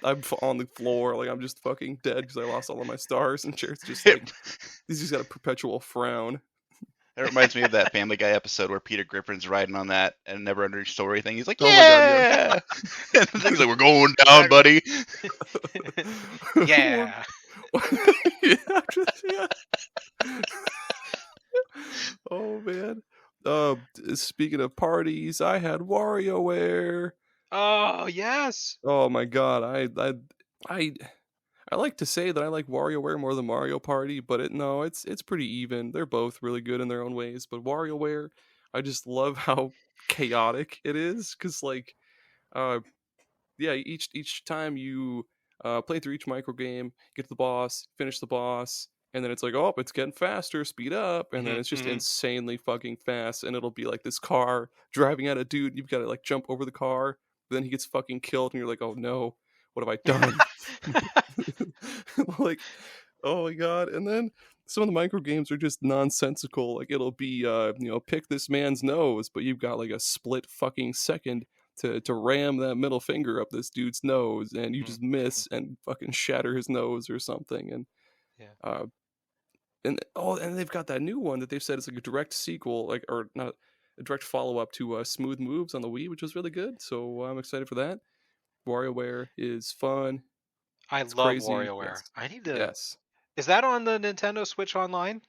on the floor, like I'm just fucking dead because I lost all of my stars, and Jared's just like, he's just got a perpetual frown. It reminds me of that Family Guy episode where Peter Griffin's riding on that and never understood anything. He's like, Oh my God, yeah! And he's like, we're going down, buddy. Yeah. Yeah, yeah. Oh man. Speaking of parties, I had Warioware. Oh yes. Oh my god, I like to say that I like WarioWare more than Mario Party, but it's pretty even. They're both really good in their own ways, but WarioWare, I just love how chaotic it is, because like, uh, yeah, each time you play through each micro game, get to the boss, finish the boss, and then it's like, oh, it's getting faster, speed up, and then it's just insanely fucking fast, and it'll be like this car driving at a dude, you've got to like jump over the car, but then he gets fucking killed, and you're like, oh no, what have I done? Like, oh my god. And then some of the micro games are just nonsensical, like it'll be pick this man's nose, but you've got like a split fucking second to ram that middle finger up this dude's nose, and you just miss and fucking shatter his nose or something. And Yeah. and they've got that new one that they've said is like a direct sequel, like, or not, a direct follow-up to Smooth Moves on the Wii, which was really good, so I'm excited for that. WarioWare is fun. I It's love crazy. WarioWare. Yes. I need to. Yes. Is that on the Nintendo Switch Online?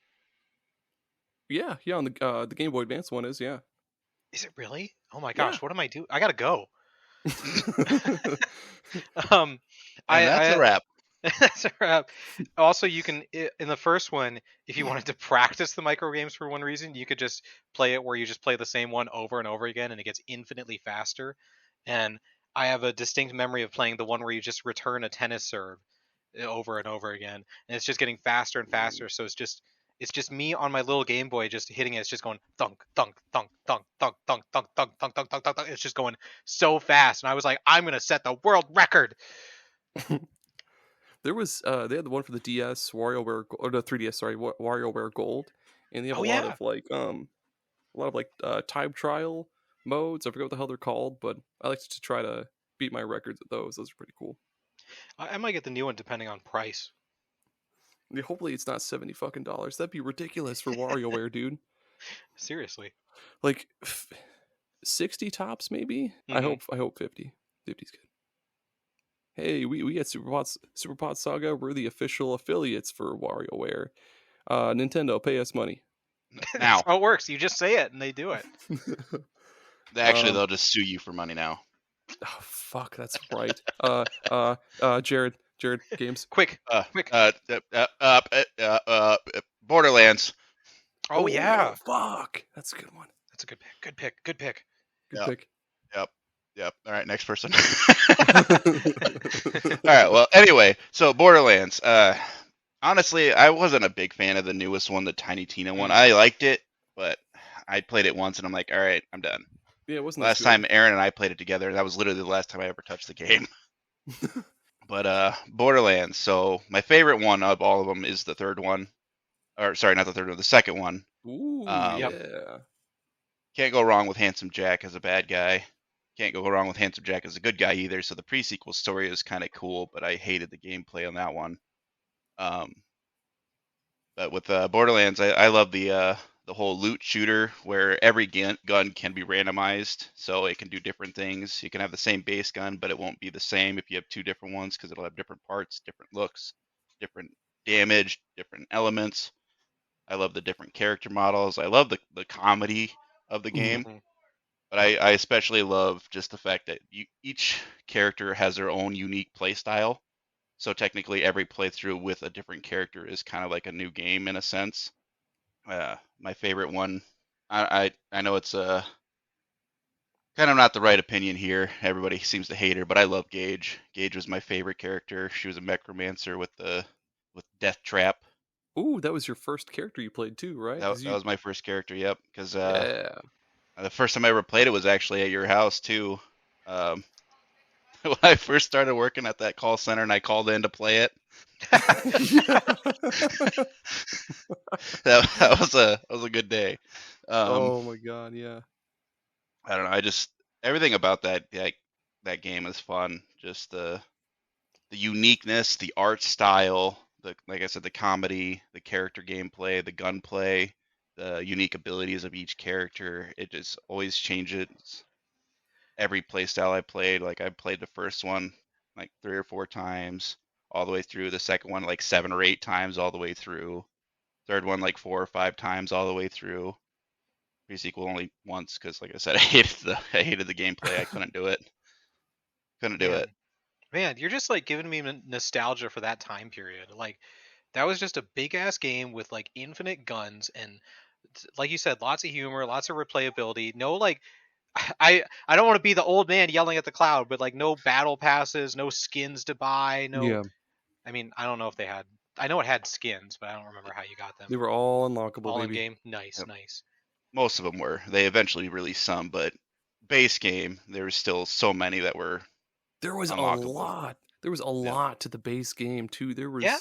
Yeah, on the Game Boy Advance one is, yeah. Is it really? Oh my Yeah. gosh, what am I doing? I gotta go. And Um, that's a I wrap. that's a wrap. Also, you can in the first one, if you wanted to practice the micro games for one reason, you could just play it where you just play the same one over and over again, and it gets infinitely faster. And I have a distinct memory of playing the one where you just return a tennis serve over and over again, and it's just getting faster and faster. So it's just me on my little Game Boy just hitting it. It's just going thunk thunk thunk thunk thunk thunk thunk thunk thunk thunk thunk thunk. It's just going so fast, and I was like, I'm gonna set the world record. There was they had the one for the DS, or the 3DS, sorry, WarioWare Gold, and they have Oh a lot yeah. of time trial modes. I forget what the hell they're called, but I like to try to beat my records at those. Those are pretty cool. I might get the new one depending on price. I mean, hopefully it's not $70 That'd be ridiculous for WarioWare, dude. Seriously. Like 60 tops, maybe. I Mhm. hope 50. 50's good. Hey, we get Superpod Saga. We're the official affiliates for WarioWare. Nintendo, pay us money. That's Now, how it works. You just say it and they do it. actually, Um, they'll just sue you for money now. Oh fuck, that's right. Jared Games. Quick. Uh, Quick. Borderlands. Oh yeah. Fuck, that's a good one. That's a good pick. Good pick. Good pick. Good Yep. pick. Yep. All right, next person. All right. Well, anyway, so Borderlands. Honestly, I wasn't a big fan of the newest one, the Tiny Tina one. I liked it, but I played it once and I'm like, all right, I'm done. Yeah, it wasn't Last as time Aaron and I played it together, that was literally the last time I ever touched the game. good. But Borderlands. So my favorite one of all of them is the third one, or sorry, not the third one, the second one. Ooh, Yep. yeah. Can't go wrong with Handsome Jack as a bad guy. Can't go wrong with Handsome Jack as a good guy either. So the pre-sequel story is kind of cool, but I hated the gameplay on that one. But with Borderlands, I love the whole loot shooter where every gun can be randomized, so it can do different things. You can have the same base gun, but it won't be the same if you have two different ones because it'll have different parts, different looks, different damage, different elements. I love the different character models. I love the comedy of the game. Mhm. But I especially love just the fact that each character has their own unique play style. So technically, every playthrough with a different character is kind of like a new game in a sense. My favorite one, I know it's kind of not the right opinion here. Everybody seems to hate her, but I love Gage. Gage was my favorite character. She was a necromancer with Death Trap. Ooh, that was your first character you played too, right? That was my first character. Yep, because Yeah. the first time I ever played it was actually at your house too. When I first started working at that call center and I called in to play it. that was a good day. Oh my god, yeah. I don't know. Everything about that game is fun. Just the uniqueness, the art style, like I said, the comedy, the character gameplay, the gunplay, the unique abilities of each character. It just always changes every playstyle I played. Like I played the first one like 3 or 4 times, all the way through. The second one like 7 or 8 times, all the way through. Third one like 4 or 5 times, all the way through. Pre-sequel only once because, like I said, I hated the gameplay. I couldn't do it. Couldn't do it. Man, you're just like giving me nostalgia for that time period. Like that was just a big ass game with like infinite guns and like you said, lots of humor, lots of replayability. No like I don't want to be the old man yelling at the cloud, but like no battle passes, no skins to buy, no. Yeah. I mean, I don't know if they had. I know it had skins, but I don't remember how you got them. They were all unlockable, All in baby. game. Nice, Yep. nice. Most of them were. They eventually released some, but base game there was still so many that were There was unlockable. a lot. There was a lot to the base game too. There was Yeah.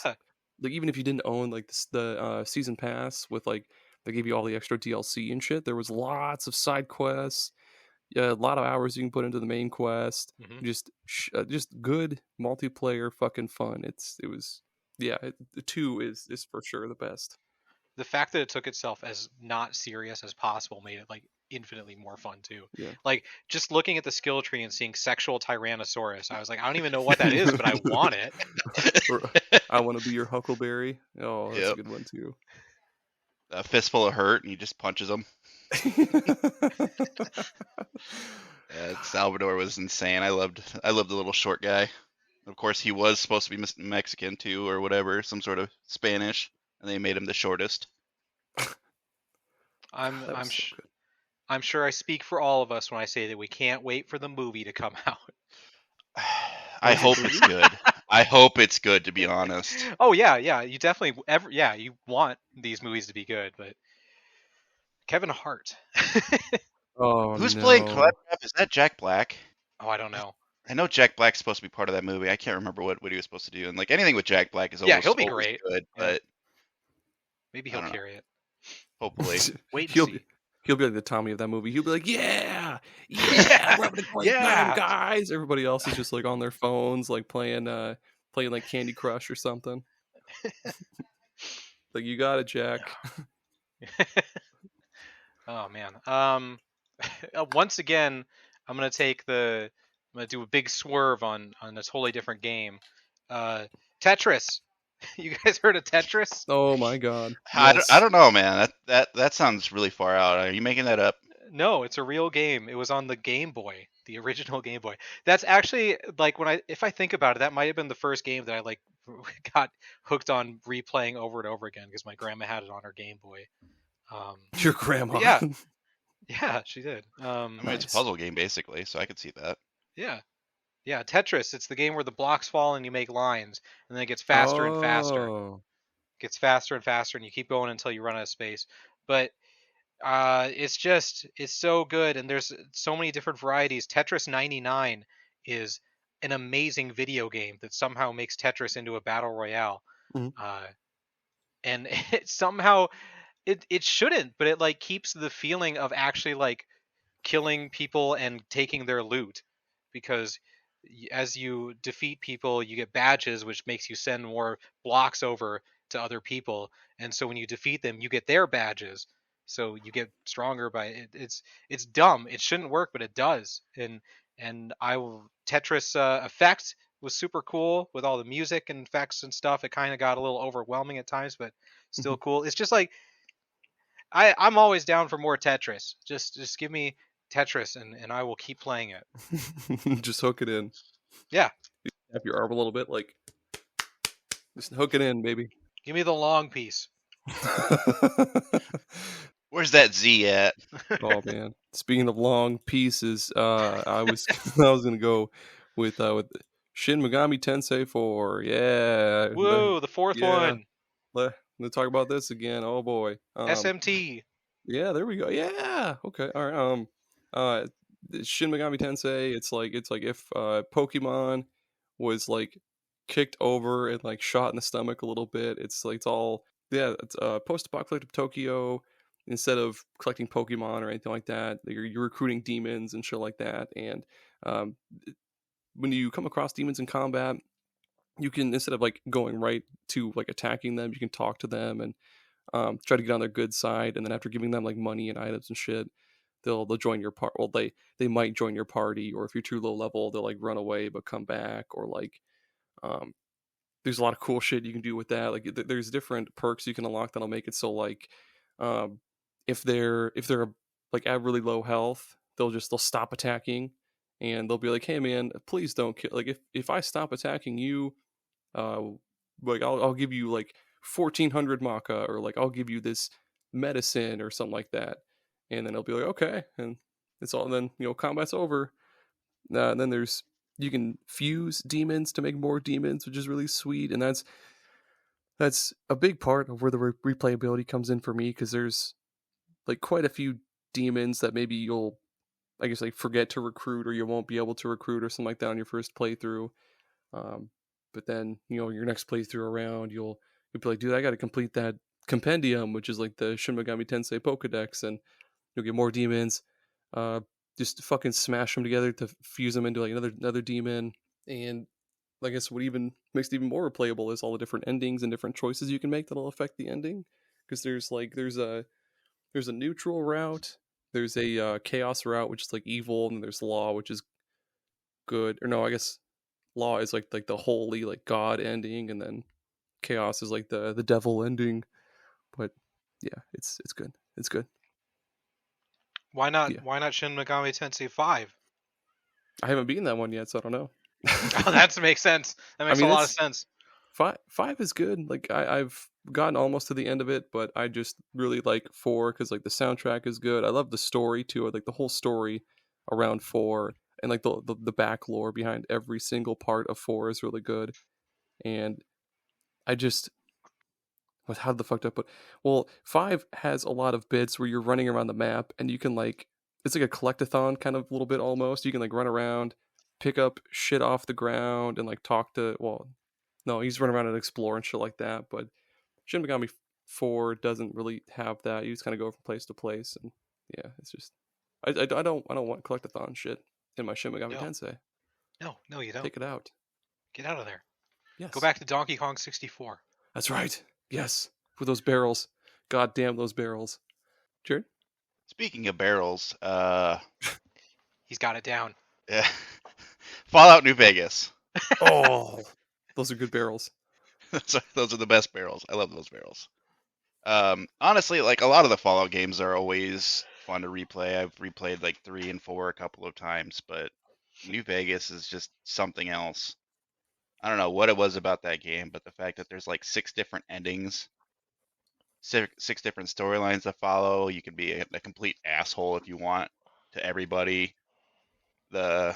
like even if you didn't own like the season pass with like they gave you all the extra DLC and shit, there was lots of side quests. Yeah, a lot of hours you can put into the main quest. Mhm. Just good multiplayer fucking fun. The 2 is for sure the best. The fact that it took itself as not serious as possible made it like infinitely more fun too. Yeah. Like just looking at the skill tree and seeing sexual Tyrannosaurus, I was like, I don't even know what that is, but I want it. Or, I want to be your Huckleberry. Oh, that's Yep. a good one too. a fistful of hurt, and he just punches him. Salvador was insane. I loved the little short guy. Of course, he was supposed to be Mexican too, or whatever, some sort of Spanish, and they made him the shortest. I'm sure I speak for all of us when I say that we can't wait for the movie to come out. I hope it's good. I hope it's good, to be honest. Oh yeah, you definitely you want these movies to be good, but Kevin Hart. Oh, Who's no. playing Claptrap? Is that Jack Black? Oh, I don't know. I know Jack Black's supposed to be part of that movie. I can't remember what he was supposed to do. And like anything with Jack Black is always, he'll be always great. good, Yeah. but maybe he'll carry it. Hopefully. Wait and he'll see. He'll be like the Tommy of that movie. He'll be like, yeah, we're having a great time, guys. Everybody else is just like on their phones, like playing like Candy Crush or something. Like, you got it, Jack. Oh man. Once again, I'm gonna do a big swerve on a totally different game. Tetris. You guys heard of Tetris? Oh my god. Yes. I don't know, man. That sounds really far out. Are you making that up? No, it's a real game. It was on the Game Boy, the original Game Boy. That's actually like if I think about it, that might have been the first game that I like got hooked on replaying over and over again because my grandma had it on her Game Boy. Your grandma? Yeah, she did. I mean, it's a puzzle game basically, so I could see that. Yeah, Tetris. It's the game where the blocks fall and you make lines, and then it gets faster and faster. It gets faster and faster, and you keep going until you run out of space. But it's so good, and there's so many different varieties. Tetris 99 is an amazing video game that somehow makes Tetris into a battle royale. Mm-hmm. And it somehow it shouldn't, but it like keeps the feeling of actually like killing people and taking their loot, because as you defeat people you get badges which makes you send more blocks over to other people, and so when you defeat them you get their badges, so you get stronger by it. It's dumb, it shouldn't work, but it does. And Tetris Effect was super cool with all the music and effects and stuff. It kind of got a little overwhelming at times, but still cool. It's just like I'm always down for more Tetris. Just give me Tetris and I will keep playing it. Just hook it in. Yeah. You tap your arm a little bit, like, just hook it in, baby. Give me the long piece. Where's that Z at? Oh man. Speaking of long pieces, I was gonna go with Shin Megami Tensei 4. Yeah. Whoa, the fourth one. Let's talk about this again. Oh boy. SMT. Yeah, there we go. Yeah. Okay. All right. Shin Megami Tensei. It's like if Pokemon was like kicked over and like shot in the stomach a little bit. It's post-apocalyptic Tokyo. Instead of collecting Pokemon or anything like that, you're recruiting demons and shit like that. And when you come across demons in combat, you can, instead of like going right to like attacking them, you can talk to them and try to get on their good side. And then after giving them like money and items and shit, they'll join your part. Well, they might join your party, or if you're too low level, they'll like run away but come back, or like there's a lot of cool shit you can do with that. Like there's different perks you can unlock that'll make it so like if they're like at really low health, they'll stop attacking, and they'll be like, hey man, please don't kill. Like if I stop attacking you, like I'll give you like 1400 Maka, or like I'll give you this medicine or something like that. And then they'll be like, okay, and it's all. And then combat's over. And then you can fuse demons to make more demons, which is really sweet, and that's a big part of where the replayability comes in for me, because there's like quite a few demons that maybe you'll, I guess, like forget to recruit, or you won't be able to recruit or something like that on your first playthrough. But then your next playthrough around, you'll be like, dude, I got to complete that compendium, which is like the Shin Megami Tensei Pokedex, and you'll get more demons. Just fucking smash them together to fuse them into like another demon. And I guess what even makes it even more replayable is all the different endings and different choices you can make that'll affect the ending. Because there's a neutral route, there's a chaos route, which is like evil, and there's law, which is good. Or no, I guess law is like the holy, like God ending, and then chaos is like the devil ending. But yeah, it's good. It's good. Why not? Yeah, Why not Shin Megami Tensei 5? I haven't beaten that one yet, so I don't know. Oh, that makes sense. That I makes a mean, lot of it's sense. five is good. Like I've gotten almost to the end of it, but I just really like 4 because like the soundtrack is good. I love the story too. Like the whole story around 4 and like the back lore behind every single part of 4 is really good. And I just what how the fuck did I put? Well, 5 has a lot of bits where you're running around the map and you can like it's like a collectathon kind of little bit almost. You can like run around, pick up shit off the ground and like talk to well, no, you just run around and explore and shit like that. But Shin Megami 4 doesn't really have that. You just kind of go from place to place, and yeah, it's just I don't want collectathon shit in my Shin Megami No, Tensei. no, you don't. Take it out. Get out of there. Go Yes, back to Donkey Kong 64. that's right. Yes, with those barrels. God damn those barrels. Jared? Speaking of barrels, He's got it down. yeah. Fallout New Vegas. Oh, those are good barrels. Those are the best barrels. I love those barrels. Honestly, like a lot of the Fallout games are always fun to replay. I've replayed like 3 and 4 a couple of times, but New Vegas is just something else. I don't know what it was about that game, but the fact that there's like 6 different endings, 6 different storylines to follow. You can be a complete asshole if you want to everybody. The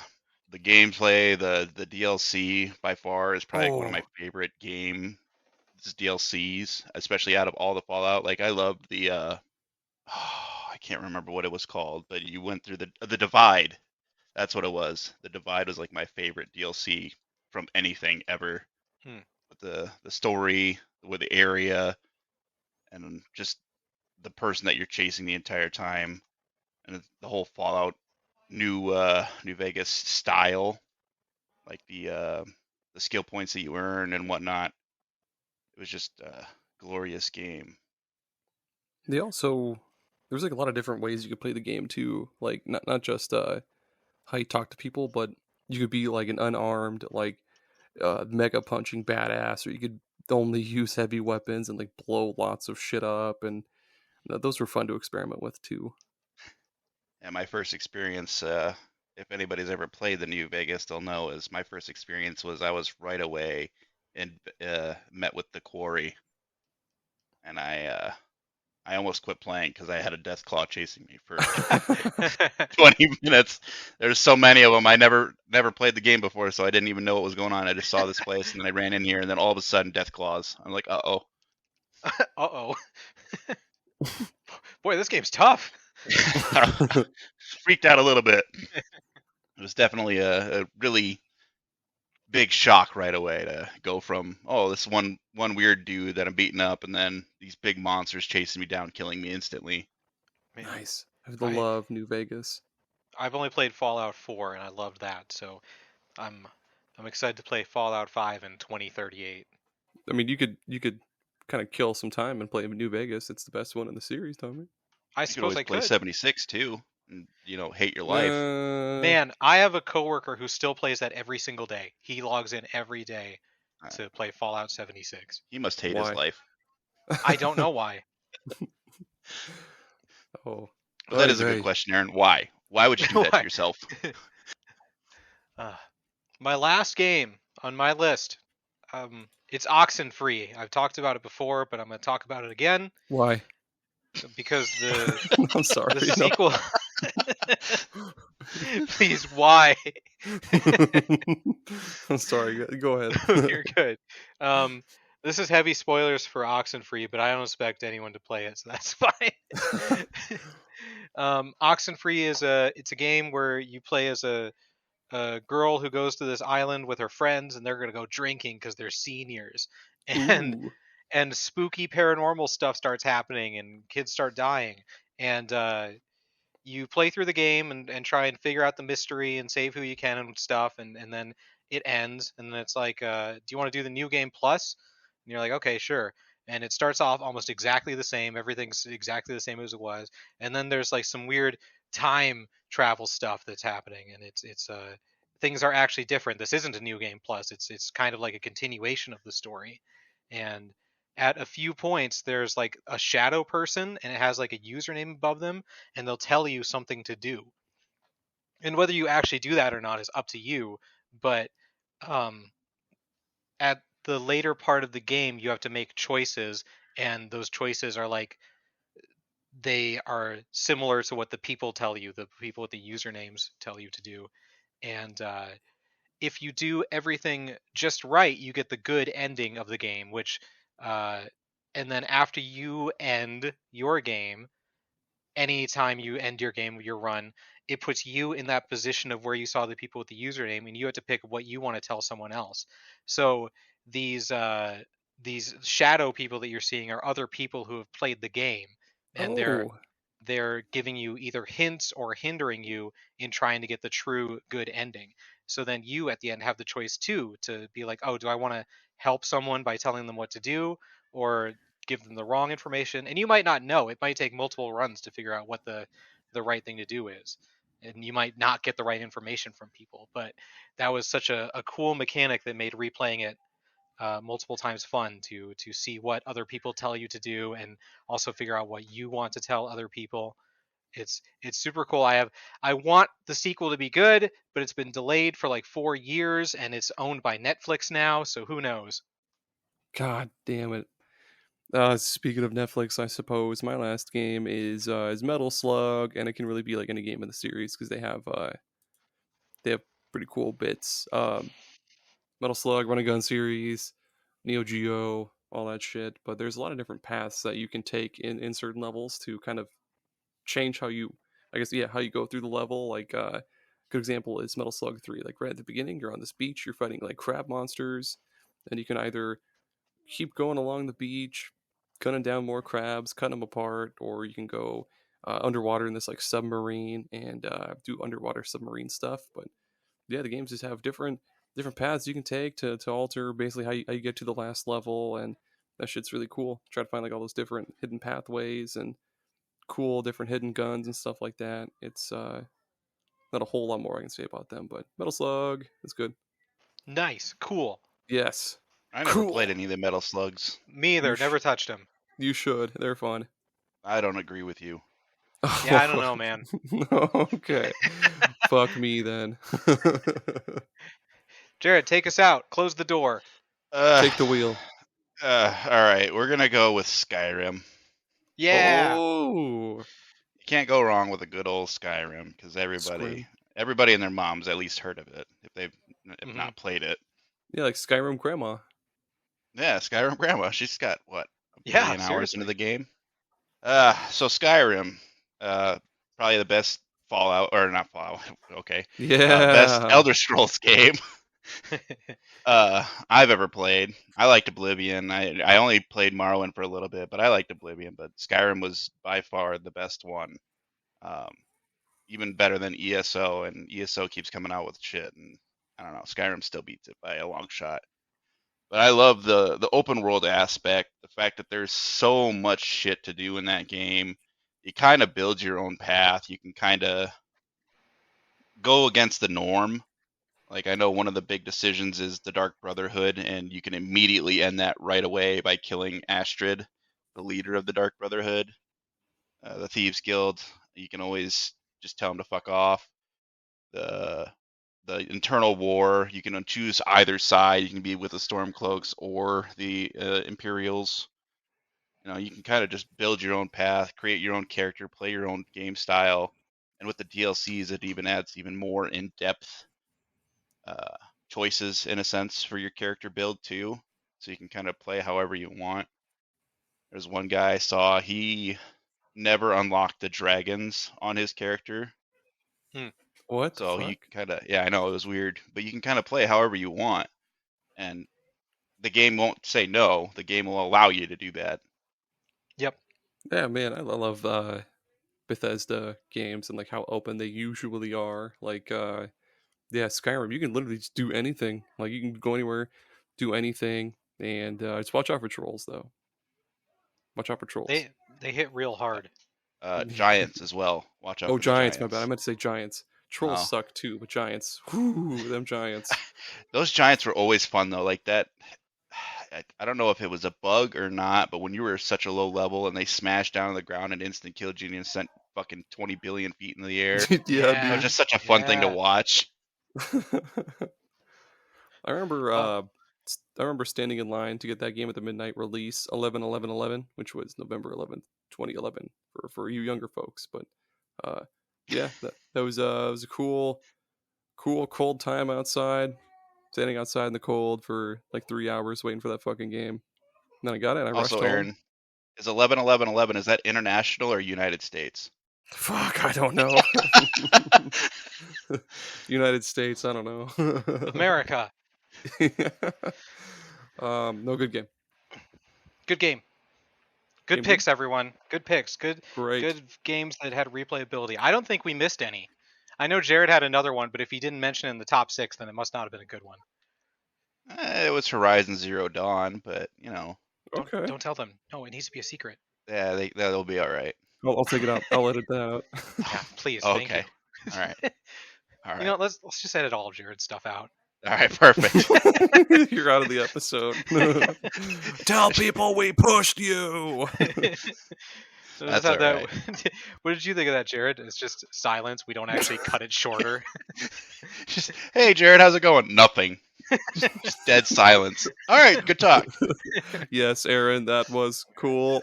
gameplay, the DLC by far is probably one of Oh, my favorite game DLCs, especially out of all the Fallout. Like I loved the I can't remember what it was called, but you went through the Divide. That's what it was. The Divide was like my favorite DLC from anything ever. Hmm. With the story, with the area, and just the person that you're chasing the entire time, and the whole Fallout New Vegas style, like the skill points that you earn and whatnot. It was just a glorious game. they also there's like a lot of different ways you could play the game too. Like not just how you talk to people, but you could be like an unarmed like mega punching badass, or you could only use heavy weapons and like blow lots of shit up, and those were fun to experiment with too. And my first experience, if anybody's ever played the New Vegas, they'll know, is my first experience was I was right away and met with the quarry, and I almost quit playing because I had a death claw chasing me for 20 minutes. There's so many of them. I never played the game before, so I didn't even know what was going on. I just saw this place, and then I ran in here, and then all of a sudden, death claws. I'm like, uh-oh. Uh-oh. Boy, this game's tough. Freaked out a little bit. It was definitely a really big shock right away to go from this one weird dude that I'm beating up, and then these big monsters chasing me down, killing me instantly. Man, Nice. I I love New Vegas. I've only played Fallout 4 and I loved that, so I'm I'm excited to play Fallout 5 in 2038. I mean, you could kind of kill some time and play New Vegas. It's the best one in the series, Tommy. I You could suppose always I play could. 76 too, and hate your life. Man, I have a coworker who still plays that every single day. He logs in every day Uh, to play Fallout 76. he must hate his why? life. I don't know why. Oh, But that oy is a good vey. question, Aaron. Why? Why would you do that to Why? yourself? Uh, my last game on my list, it's Oxenfree. I've talked about it before, but I'm going to talk about it again Why? because the I'm sorry. the No. sequel. Please, why? I'm sorry. Go ahead. You're good. This is heavy spoilers for Oxenfree, but I don't expect anyone to play it, so that's fine. Oxenfree is it's a game where you play as a girl who goes to this island with her friends, and they're gonna go drinking because they're seniors, and Ooh. and spooky paranormal stuff starts happening, and kids start dying, and you play through the game and try and figure out the mystery and save who you can and stuff, and then it ends, and then it's like, do you want to do the new game plus? And you're like, okay, sure. And it starts off almost exactly the same. Everything's exactly the same as it was. And then there's like some weird time travel stuff that's happening, and it's things are actually different. This isn't a new game plus. It's kind of like a continuation of the story, and at a few points there's like a shadow person and it has like a username above them, and they'll tell you something to do. And whether you actually do that or not is up to you, but um, at the later part of the game you have to make choices, and those choices are like they are similar to what the people tell you, the people with the usernames tell you to do. And if you do everything just right, you get the good ending of the game, which uh, and then after you end your game, anytime you end your game, your run, it puts you in that position of where you saw the people with the username, and you have to pick what you want to tell someone else. So these these shadow people that you're seeing are other people who have played the game, and Oh, they're giving you either hints or hindering you in trying to get the true good ending. So then you at the end have the choice too to be like, oh, do I want to help someone by telling them what to do, or give them the wrong information? And you might not know. It might take multiple runs to figure out what the right thing to do is. And you might not get the right information from people. But that was such a cool mechanic that made replaying it multiple times fun to see what other people tell you to do, and also figure out what you want to tell other people. It's super cool. I want the sequel to be good, but it's been delayed for like 4 years, and it's owned by Netflix now, so who knows? god damn it. Speaking of Netflix, I suppose my last game is Metal Slug, and it can really be like any game in the series because they have pretty cool bits. Metal Slug, Run and Gun series, Neo Geo, all that shit. But there's a lot of different paths that you can take in certain levels to kind of change how you, I guess, yeah, how you go through the level. Like, good example is Metal Slug 3. Like, right at the beginning, you're on this beach, you're fighting like crab monsters, and you can either keep going along the beach, gunning down more crabs, cutting them apart, or you can go underwater in this like submarine and do underwater submarine stuff. But yeah, the games just have different paths you can take to alter basically how you get to the last level, and that shit's really cool. Try to find like all those different hidden pathways and cool different hidden guns and stuff like that. It's not a whole lot more I can say about them, but Metal Slug is good. Nice, cool. Yes, I never cool. played any of the Metal Slugs. Me either. You sh- Never touched them. you should. They're fun. I don't agree with you. Yeah, I don't know, man. Okay. Fuck me then. Jared, take us out. Close the door. Take the wheel. All right, we're gonna go with Skyrim. Yeah. Oh, You can't go wrong with a good old Skyrim because Squim. everybody and their mom's at least heard of it if Mhm. not played it. Yeah, like Skyrim Grandma. Yeah, Skyrim Grandma. She's got what, a Yeah, billion hours seriously. into the game. So Skyrim, probably the best Fallout or not Fallout. Okay, best Yeah. Elder Scrolls game I've ever played. I liked Oblivion. I only played Morrowind for a little bit, but I liked Oblivion. But Skyrim was by far the best one. Um, Even better than ESO, and ESO keeps coming out with shit, and I don't know. Skyrim still beats it by a long shot. But I love the open world aspect, the fact that there's so much shit to do in that game. You kind of build your own path. You can kind of go against the norm. Like I know one of the big decisions is the Dark Brotherhood, and you can immediately end that right away by killing Astrid, the leader of the Dark Brotherhood, the Thieves Guild. You can always just tell them to fuck off. The internal war, you can choose either side. You can be with the Stormcloaks or the Imperials. You know, you can kind of just build your own path, create your own character, play your own game style, and with the DLCs, it even adds even more in-depth uh, choices in a sense for your character build too. So you can kind of play however you want. There's one guy I saw, he never unlocked the dragons on his character. What the So fuck? you can kind of, yeah, I know it was weird, but you can kind of play however you want, and the game won't say no. The game will allow you to do that. Yep. Yeah, man, I love Bethesda games and like how open they usually are. Like, yeah, Skyrim, you can literally just do anything. Like, you can go anywhere, do anything, and just watch out for trolls, though. Watch out for trolls. They hit real hard. Giants as well. Watch out Oh, for the giants, my bad. I giants. meant to say giants. Trolls Oh, suck too, but giants, whoo, them giants. those giants were always fun though. Like that, I don't know if it was a bug or not, but when you were such a low level and they smashed down on the ground and instant killed you and sent fucking 20 billion feet in the air, Yeah, it was just such a fun thing to Yeah. watch. I remember I remember standing in line to get that game at the midnight release, 11/11/11, which was November 11th, 2011 for you younger folks. But yeah, that was a cool cold time outside, standing outside in the cold for like 3 hours waiting for that fucking game. And then I got it. And I rushed Also, home. Aaron, is 11/11/11, is that international or United States? Fuck, I don't know. United States, I don't know. America. No, good game. Good game. Good Game picks, everyone. Good picks. Good Great. games that had replayability. I don't think we missed any. I know Jared had another one, but if he didn't mention it in the top 6, then it must not have been a good one. It was Horizon Zero Dawn, but Okay. Don't tell them. No, it needs to be a secret. yeah, that'll be all right. I'll take it out. I'll edit that out. Yeah, please. Thank Okay. you. All right. All right. You know, let's just edit all of Jared's stuff out. All right. Perfect. You're out of the episode. Tell people we pushed you. That's how all right. What did you think of that, Jared? It's just silence. We don't actually cut it shorter. Just, hey, Jared, how's it going? Nothing. Just dead silence. All right. Good talk. Yes, Aaron, that was cool.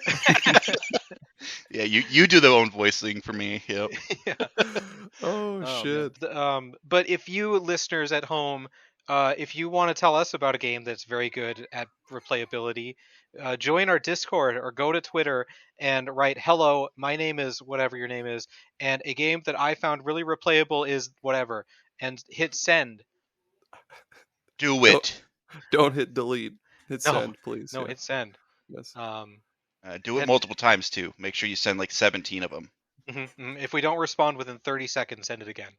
Yeah, you do the own voicing for me. Yep. Yeah. Oh, shit. But if you listeners at home, if you want to tell us about a game that's very good at replayability, join our Discord or go to Twitter and write, "Hello, my name is whatever your name is, and a game that I found really replayable is whatever," and hit send. Do it. Don't hit delete. Hit No, send, please. No, Yeah. hit send. Yes. Do it and- multiple times too. Make sure you send like 17 of them. If we don't respond within 30 seconds, send it again.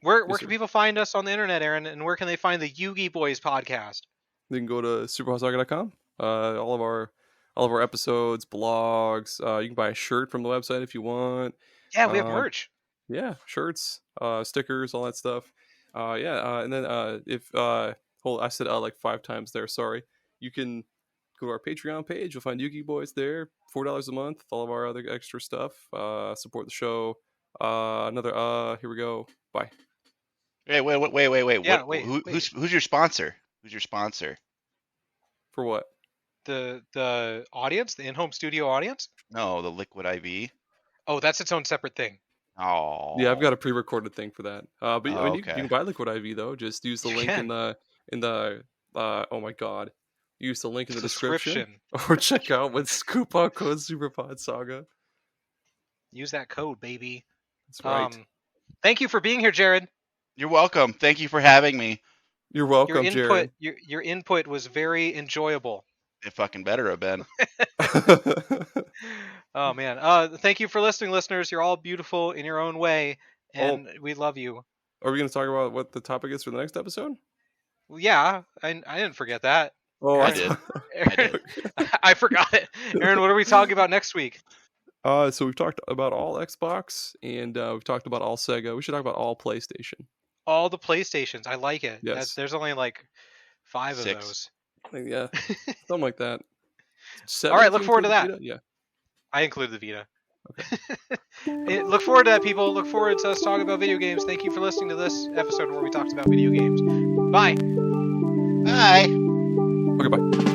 Where Yes, can sir. people find us on the internet, Aaron? And where can they find the YuGiBoiz podcast? You can go to superhotsaga.com. All of our episodes, blogs. You can buy a shirt from the website if you want. Yeah, we have merch. Yeah, shirts, stickers, all that stuff. And then I said like 5 times there. Sorry. You can go to our Patreon page. You'll find YuGiBoiz there. $4 a month. All of our other extra stuff. Support the show. Here we go. Bye. Hey, wait. Yeah, What, wait. Who's your sponsor? Who's your sponsor? For what? The audience, the in-home studio audience. No, the Liquid IV. Oh, that's its own separate thing. Oh. Yeah, I've got a pre-recorded thing for that. But I mean, you okay. can buy Liquid IV though. Just use the You link can. in the oh my god. Use the link in the description. Subscription. Or check out with coupon code SuperPod Saga. Use that code, baby. That's right. Thank you for being here, Jared. You're welcome. Thank you for having me. You're welcome, Jared. Your input was very enjoyable. It fucking better have been. Oh man. Thank you for listening, listeners. You're all beautiful in your own way, and we love you. Are we going to talk about what the topic is for the next episode? Well, yeah, I didn't forget that. Oh, I did. Aaron, I forgot it. Aaron, what are we talking about next week? So we've talked about all Xbox and we've talked about all Sega. We should talk about all PlayStation. All the PlayStations. I like it. Yes. There's only like 5 6. of those. I think, yeah, something like that. All right, look 17 forward to for the that. Vita? Yeah. I included the Vita. Look forward to that, people. Look forward to us talking about video games. Thank you for listening to this episode where we talked about video games. Bye. Bye. Okay, bye.